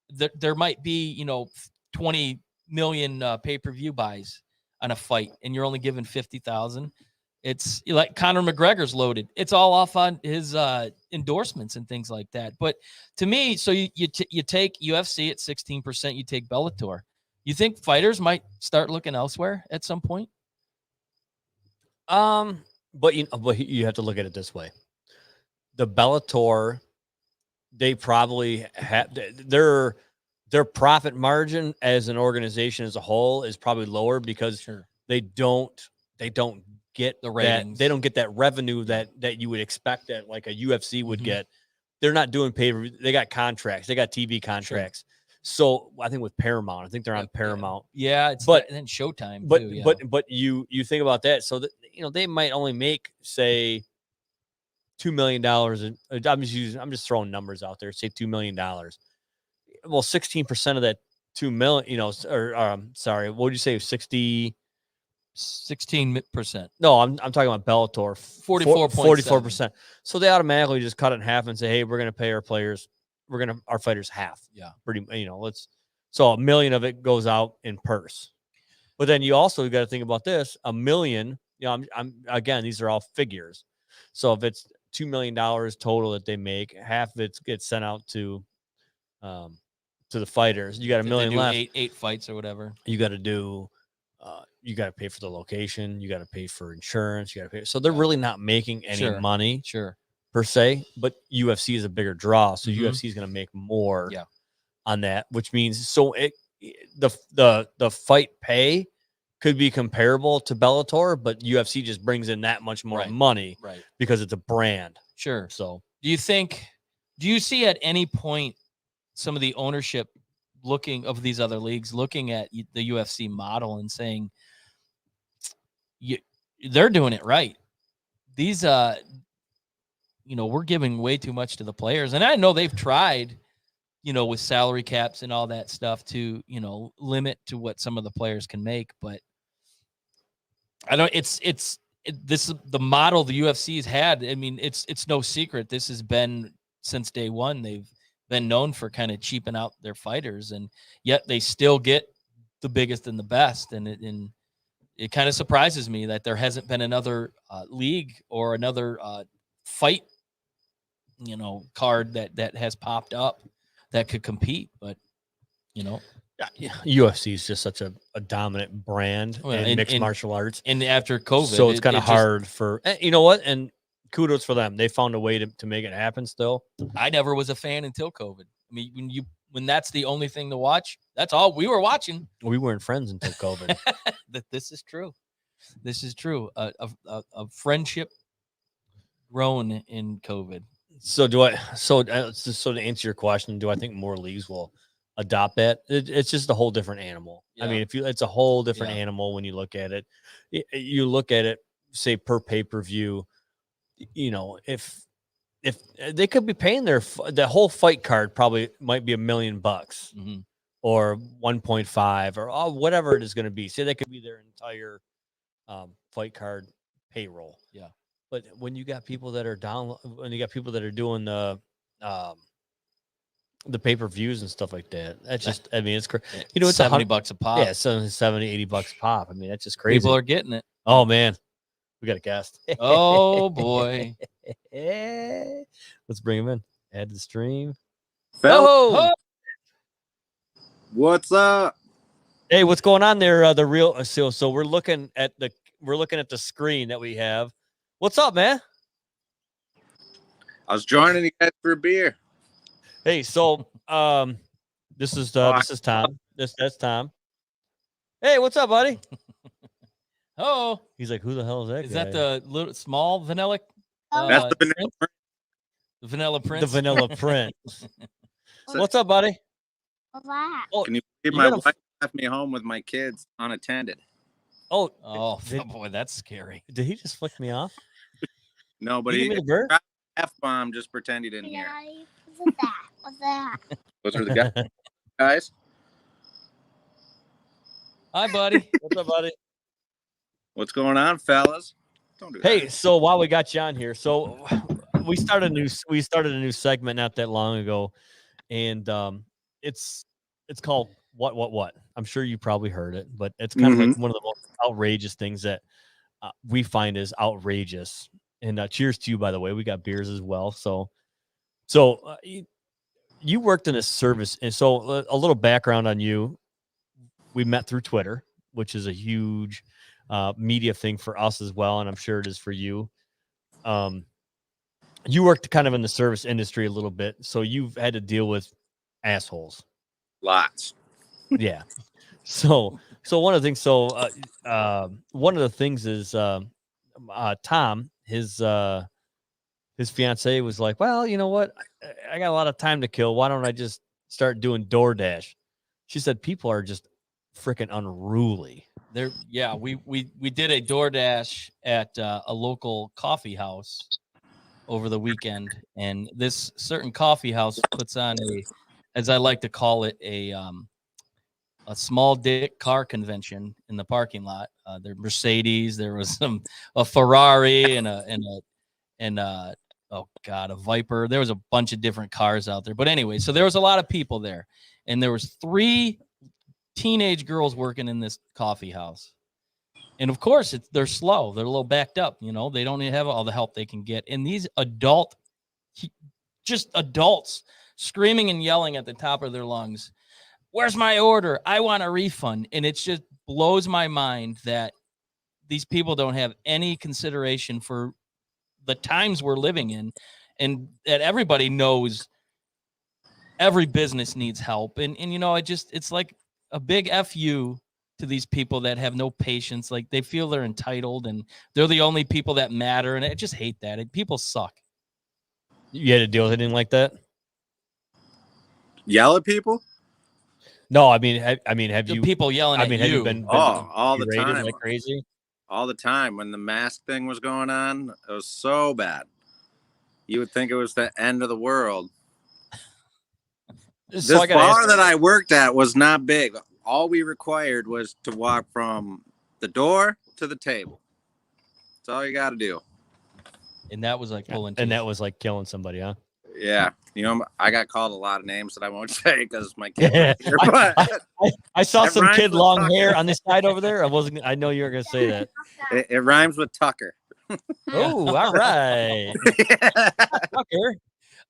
there might be 20 million pay-per-view buys on a fight and you're only given 50,000. It's like Conor McGregor's loaded. It's all off on his endorsements and things like that. But to me, so you take UFC at 16%, you take Bellator. You think fighters might start looking elsewhere at some point? But you have to look at it this way. The Bellator, they probably have their profit margin as an organization as a whole is probably lower because they don't get the ratings. They don't get that revenue that you would expect that like a UFC would get. They're not doing pay. They got contracts. They got TV contracts. So I think with Paramount, I think they're on Paramount. Yeah, but then Showtime. But too, but you think about that. So that they might only make say $2 million. I'm just throwing numbers out there. Say $2 million. Well, 16% of that 2 million. Sorry, what would you say? 16%. No, I'm talking about Bellator. 44%. So they automatically just cut it in half and say, hey, we're going to pay our players. Our fighters half. Yeah. So $1 million of it goes out in purse. But then you also got to think about this, $1 million, again, these are all figures. So if it's $2 million total that they make, half of it gets sent out to the fighters. You got $1 million left. Eight fights or whatever. You got to do, you got to pay for the location. You got to pay for insurance. You got to pay. So they're really not making any money. Sure. Per se, but UFC is a bigger draw, so UFC is going to make more on that, which means the fight pay could be comparable to Bellator, but UFC just brings in that much more money, because it's a brand. Sure. So, do you see at any point some of the ownership of these other leagues looking at the UFC model and saying, they're doing it right? These we're giving way too much to the players. And I know they've tried with salary caps and all that stuff to, limit to what some of the players can make. But I don't, this is the model the UFC's had. I mean, it's no secret. This has been since day one. They've been known for kind of cheaping out their fighters, and yet they still get the biggest and the best. And it kind of surprises me that there hasn't been another league or another fight, card that has popped up that could compete. But UFC is just such a dominant brand in mixed martial arts, and after COVID, so it's kind of hard for you know what. And kudos for them; they found a way to make it happen. Still, I never was a fan until COVID. I mean, when that's the only thing to watch, that's all we were watching. We weren't friends until COVID. This is true. This is true. A friendship grown in COVID. So to answer your question, do I think more leagues will adopt that? It's just a whole different animal. Yeah. I mean, it's a whole different animal when you look at it. You look at it, say per pay-per-view, if they could be paying the whole fight card probably might be $1 million Mm-hmm. or 1.5 or whatever it is going to be. Say that could be their entire fight card payroll. Yeah. But when you got people that are when you got people that are doing the pay-per-views and stuff like that, that's just, I mean, it's crazy. It's $70 a pop. Yeah, $70, $80 a pop. I mean, that's just crazy. People are getting it. Oh man, we got a guest. Oh boy. Let's bring him in. Add to the stream. Oh! What's up? Hey, what's going on there? So we're looking at the screen that we have. What's up, man? I was joining you guys for a beer. Hey, so this is Tom. That's Tom. Hey, what's up, buddy? Oh, he's like, who the hell is that? Is guy? that the little small vanilla? That's the vanilla print. The vanilla print. The vanilla print. What's up, buddy? What's that? Oh, Can you believe my wife left me home with my kids unattended? Oh, boy, that's scary. Did he just flick me off? No, but he the F-bomb. Just pretend he didn't hear. What's that? What's that? Those are the guys. Hi, buddy. What's up, buddy? What's going on, fellas? Don't do that. Hey, so while we got you on here, so we started a new segment not that long ago, and it's called what. I'm sure you probably heard it, but it's kind of like one of the most outrageous things that we find is outrageous. And cheers to you, by the way. We got beers as well. So you worked in a service, and so a little background on you. We met through Twitter, which is a huge media thing for us as well, and I'm sure it is for you. You worked kind of in the service industry a little bit, so you've had to deal with assholes. Lots. Yeah. So one of the things. One of the things is Tom, his fiance was like, well, you know what? I got a lot of time to kill. Why don't I just start doing DoorDash? She said people are just freaking unruly. We did a DoorDash at a local coffee house over the weekend, and this certain coffee house puts on as I like to call it, a small dick car convention in the parking lot. There Mercedes, there was a Ferrari and a Viper. There was a bunch of different cars out there. But anyway, so there was a lot of people there, and there was 3 teenage girls working in this coffee house. And of course, they're slow. They're a little backed up. They don't even have all the help they can get. And these adults screaming and yelling at the top of their lungs, "Where's my order? I want a refund." And it just blows my mind that these people don't have any consideration for the times we're living in, and that everybody knows every business needs help. And it's like a big FU to these people that have no patience. Like, they feel they're entitled and they're the only people that matter. And I just hate that. People suck. You had to deal with anything like that? Yell at people? No, I mean, have you people yelling at you? Have you been all the time, like crazy? All the time. When the mask thing was going on, it was so bad. You would think it was the end of the world. This So I gotta bar ask- that I worked at was not big. All we required was to walk from the door to the table. That's all you got to do. And that was like pulling teeth. And that was like killing somebody, huh? Yeah. You know, I got called a lot of names that I won't say because my kids are here, but I saw It some rhymes kid with long Tucker. hair on this side over there. I know you were gonna say that. it rhymes with Tucker. Oh, all right. Tucker.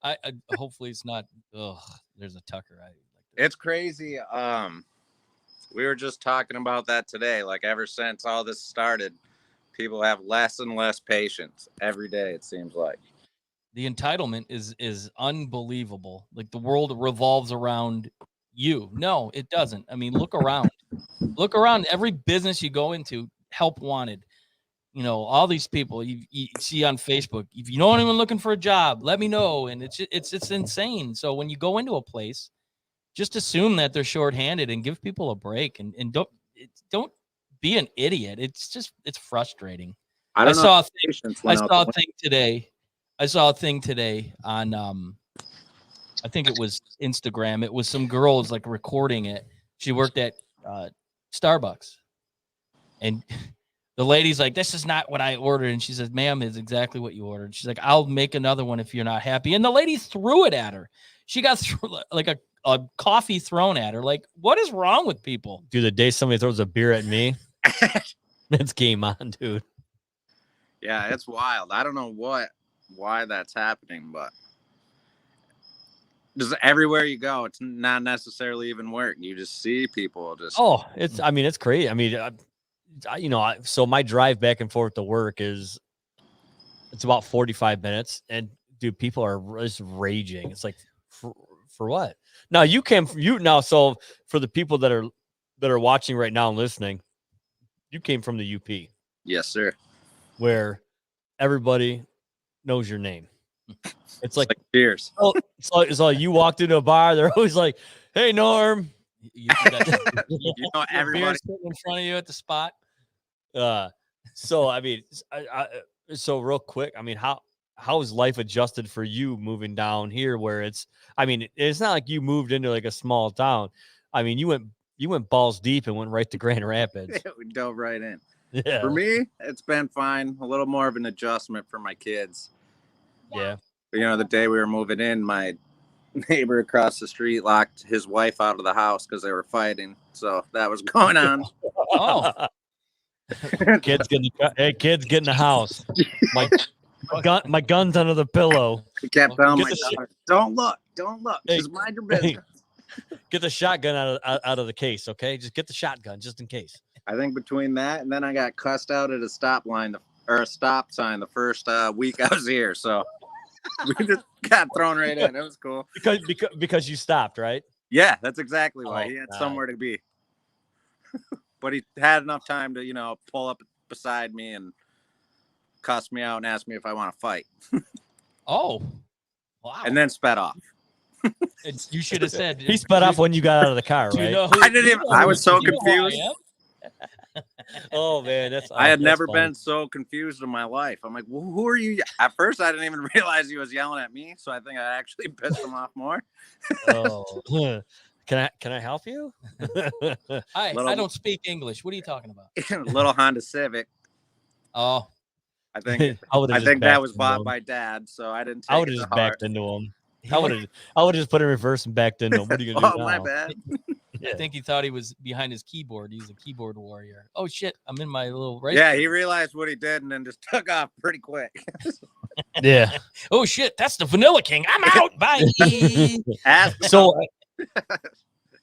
I hopefully it's not. Ugh, there's a Tucker. It's crazy. We were just talking about that today. Like ever since all this started, people have less and less patience every day. It seems like. The entitlement is unbelievable. Like the world revolves around you. No, it doesn't. I mean, look around. Look around. Every business you go into, help wanted. You know, all these people you see on Facebook. If you know anyone looking for a job, let me know. And it's insane. So when you go into a place, just assume that they're shorthanded and give people a break and don't be an idiot. It's frustrating. I don't know. saw a thing, Patience I went out saw the a thing today. I saw a thing today on I think it was Instagram. It was some girls like recording it. She worked at Starbucks. And the lady's like, this is not what I ordered. And she says, ma'am, is exactly what you ordered. She's like, I'll make another one if you're not happy. And the lady threw it at her. She got like a coffee thrown at her. Like, what is wrong with people? Dude, the day somebody throws a beer at me, it's game on, dude. Yeah, it's wild. I don't know why that's happening, but just everywhere you go, it's not necessarily even work. You just see people just. Oh, it's crazy. I mean, so my drive back and forth to work it's about 45 minutes, and dude, people are just raging. It's like, for what? Now so for the people that are watching right now and listening, you came from the UP. Yes, sir. Where everybody knows your name. It's like cheers. It's all you walked into a bar, they're always like, hey, Norm. You got You know, everybody sitting in front of you at the spot. So I mean, so real quick, I mean, how is life adjusted for you moving down here where it's not like you moved into like a small town. I mean, you went balls deep and went right to Grand Rapids. we dove right in. Yeah. For me, it's been fine. A little more of an adjustment for my kids. Yeah. But, you know, the day we were moving in, my neighbor across the street locked his wife out of the house because they were fighting. So that was going on. Oh, Kids get in the house. My gun's under the pillow. He kept telling Get my the daughter, don't look. Hey, Just mind your business. Get the shotgun out of the case, okay? Just get the shotgun just in case. I think between that and then I got cussed out at a stop sign the first week I was here. So we just got thrown right in. It was cool. Because you stopped, right? Yeah, that's exactly why. Oh, He had God. somewhere to be. But he had enough time to, you know, pull up beside me and cuss me out and ask me if I want to fight. oh, wow. And then sped off. You should have said He sped off when you got out of the car, Do you right? know who- I didn't even, I was so do you know who I confused. am? Oh man, I had that's never funny. been so confused in my life. I'm like, well, who are you? At first, I didn't even realize he was yelling at me. So I think I actually pissed him off more. Oh. Can I help you? I Little- don't speak English. What are you talking about? Little Honda Civic. Oh, I think would've I just think that backed was into bought him. by Dad. So I didn't I take would it have to just heart. backed into him. I would have just put it in reverse and backed into him. What are you gonna do Oh, now? my bad. I think he thought he was behind his keyboard. He's a keyboard warrior. Oh shit! I'm in my little race. Yeah, he realized what he did and then just took off pretty quick. Yeah. Oh shit! That's the Vanilla King. I'm out. Bye. Ask him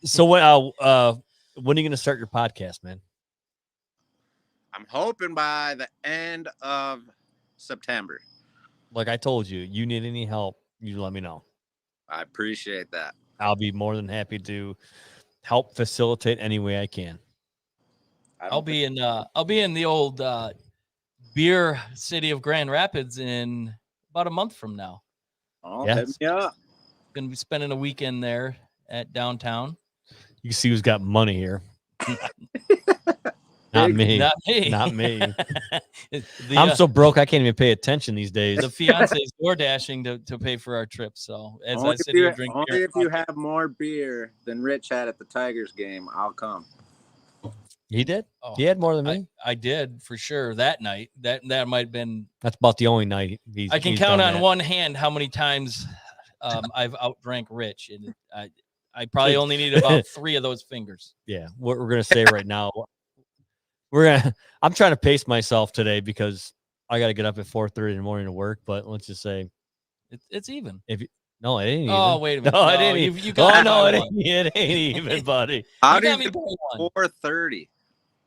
So when are you gonna start your podcast, man? I'm hoping by the end of September. Like I told you, you need any help, you let me know. I appreciate that. I'll be more than happy to help facilitate any way I can. I'll be in the old beer city of Grand Rapids in about a month from now. Oh, Yeah. hit me up. Gonna be spending a weekend there at downtown. You can see who's got money here. Not Big- me. Not me. Not me. The, I'm so broke I can't even pay attention these days. the fiance is door dashing to pay for our trip. So as Only I if sit you, here drinking only beer, if you have more beer than Rich had at the Tigers game, I'll come. He did? Oh, He had more than me? I did for sure that night. That might have been. That's about the only night I can count on one hand how many times I've outdrank Rich, and I probably only need about 3 of those fingers. Yeah, what we're gonna say right now. I'm trying to pace myself today because I got to get up at 4:30 in the morning to work. But let's just say It's even. no, it ain't even. Oh, wait a minute. No, it ain't even. You got Oh no, me it by ain't, one. it ain't even, buddy. How You do got you me get by one. 4:30?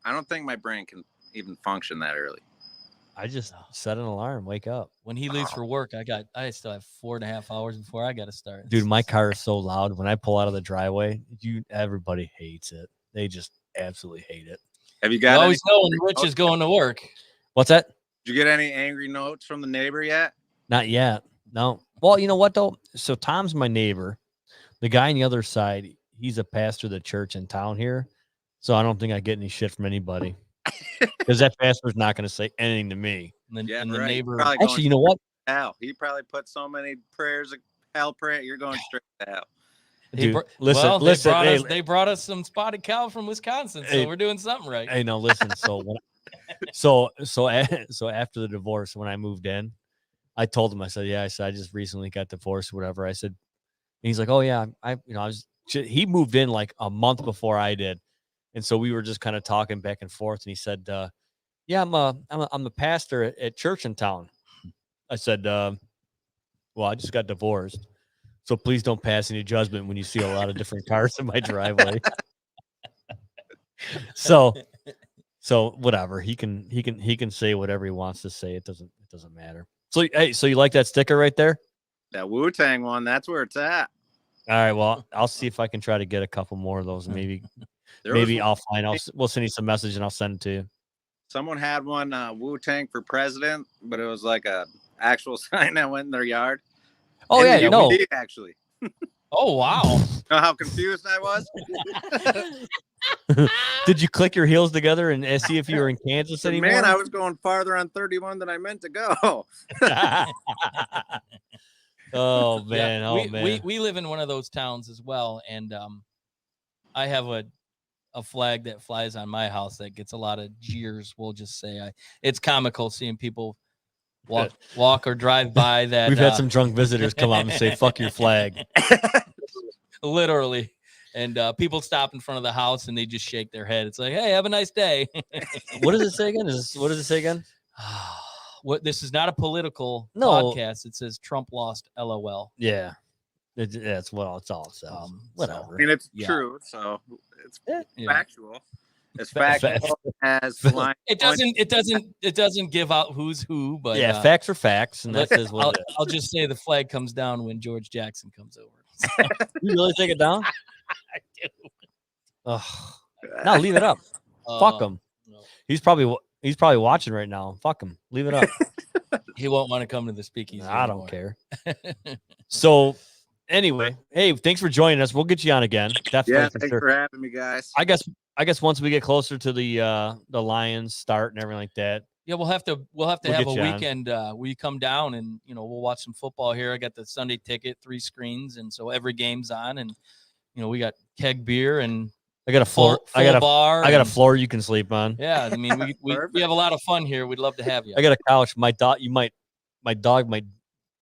I don't think my brain can even function that early. I just set an alarm. Wake up, When he leaves for work, I still have 4.5 hours before I got to start. dude. My car is so loud when I pull out of the driveway. Everybody hates it. They just absolutely hate it. Have you You got always any, know when Rich is going to work. What's that? did you get any angry notes from the neighbor yet? Not yet. No. Well, you know what though? So Tom's my neighbor. The guy on the other side, he's a pastor of the church in town here. So I don't think I get any shit from anybody. Because that pastor's not going to say anything to me. And the, Yeah, and the right. neighbor. Probably Actually, you know what? hell. He probably put so many prayers of hell prayer. You're going straight to hell. Dude, br- listen, well, listen. Hey, they brought us some spotted cow from Wisconsin, so Hey. we're doing something right. hey, no, listen. So when, so after the divorce, when I moved in, I told him, I said, yeah, I just recently got divorced, whatever. I said, and he's like, oh yeah, he moved in like a month before I did, and so we were just kind of talking back and forth, and he said, yeah, I'm the pastor at church in town. I said, well, I just got divorced, so please don't pass any judgment when you see a lot of different cars in my driveway. So whatever, he can say whatever he wants to say. It doesn't matter. So hey, so you like that sticker right there? That Wu-Tang one, that's where it's at. All right, well, I'll see if I can try to get a couple more of those. Maybe There was we'll send you some message and I'll send it to you. someone had one Wu-Tang for president, but it was like a actual sign that went in their yard. Oh In yeah, the no. UPD, actually. Oh wow! Know how confused I was? Did you click your heels together and see if you were in Kansas But anymore? man, I was going farther on 31 than I meant to go. Oh man, Yeah, we live in one of those towns as well, and I have a flag that flies on my house that gets a lot of jeers. We'll just say it's comical seeing people walk or drive by that. We've had some drunk visitors come out and say, "Fuck your flag." Literally. And people stop in front of the house and they just shake their head. It's like, hey, have a nice day. What does it say again? What does it say again? What? This is not a political No. podcast. It says Trump lost LOL. Yeah, that's what it's all says. Whatever. I mean, it's Yeah. true, so it's Yeah. factual. It's factual as the line. It doesn't give out who's who, but yeah, facts are facts, and that is what it is. I'll just say the flag comes down when George Jackson comes over. You really take it down? I do. Ugh. No, leave it up. Fuck him. No. He's probably watching right now. Fuck him. Leave it up. He won't want to come to the speakeasy. I anymore. don't care. So anyway, hey, thanks for joining us. We'll get you on again. Definitely. Yeah, for thanks sure. for having me, guys. I guess once we get closer to the Lions start and everything like that. Yeah, we'll have to We'll have a get you on. weekend where you come down and we'll watch some football here. I got the Sunday ticket, 3 screens, and so every game's on, and we got keg beer and I got a floor. full bar. I got a and- floor you can sleep on. Yeah, I mean we have a lot of fun here. We'd love to have you. I got a couch. My dog might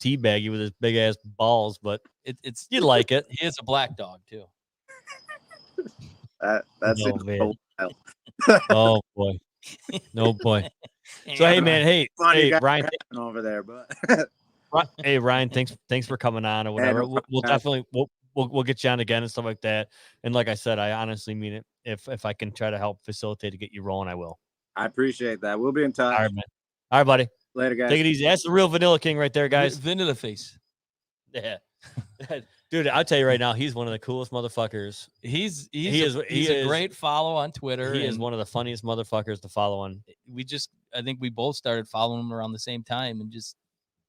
teabag you with his big ass balls, but It's you'd like it. He is a black dog too. That's No, it. man. Oh boy. No boy. So hey man, hey Ryan, over there, but hey Ryan, thanks for coming on or whatever. no We'll problem. definitely we'll get you on again and stuff like that. And like I said, I honestly mean it. If I can try to help facilitate to get you rolling, I will. I appreciate that. We'll be in touch. All right, man. All right, buddy. Later, guys. Take it easy. That's the real Vanilla King right there, guys. Vanilla face. Yeah. Dude, I'll tell you right now, he's one of the coolest motherfuckers. He's is a great follow on Twitter. He is and one of the funniest motherfuckers to follow on. I think we both started following him around the same time, and just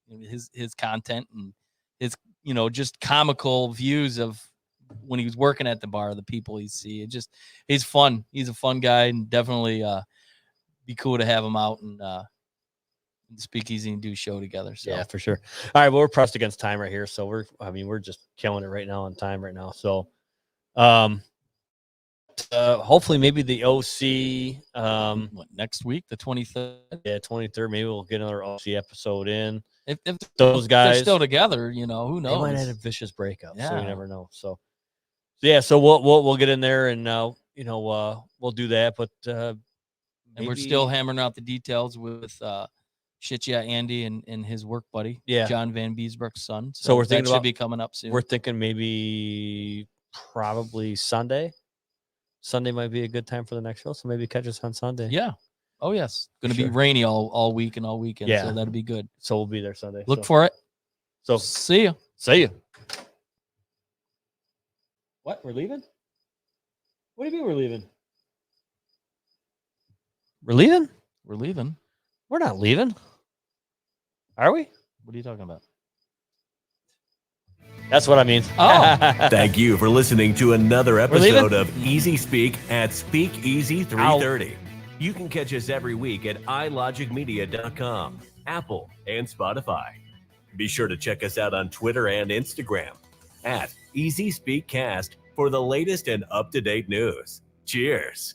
his content and his just comical views of when he was working at the bar, the people he see. He's fun. He's a fun guy, and definitely be cool to have them out and Speakeasy and do a show together. So Yeah, for sure. All right, well, we're pressed against time right here, so we're just killing it right now on time right now. So, hopefully, maybe the OC. What, next week, the 23rd? Yeah, 23rd. Maybe we'll get another OC episode in. If Those guys they're still together, who knows? They might have a vicious breakup, so you Yeah. never know. So yeah, so we'll get in there and we'll do that. But And we're still hammering out the details with Shit Yeah Andy and his work buddy, Yeah. John Van Beesbrook's son. So we're that thinking should about- be coming up soon. we're thinking maybe probably Sunday. Sunday might be a good time for the next show, so maybe catch us on Sunday. Yeah. Oh yes. Going to Sure. be rainy all week and all weekend. Yeah. So that'll be good. So we'll be there Sunday. Look for it. So See ya. see you. What? We're leaving? What do you mean we're leaving? We're leaving? We're leaving. We're not leaving. Are we? What are you talking about? That's what I mean. Oh. Thank you for listening to another leaving? episode of Easy Speak at SpeakEasy 330. You can catch us every week at ilogicmedia.com, Apple, and Spotify. Be sure to check us out on Twitter and Instagram at Easy Speak Cast for the latest and up-to-date news. Cheers.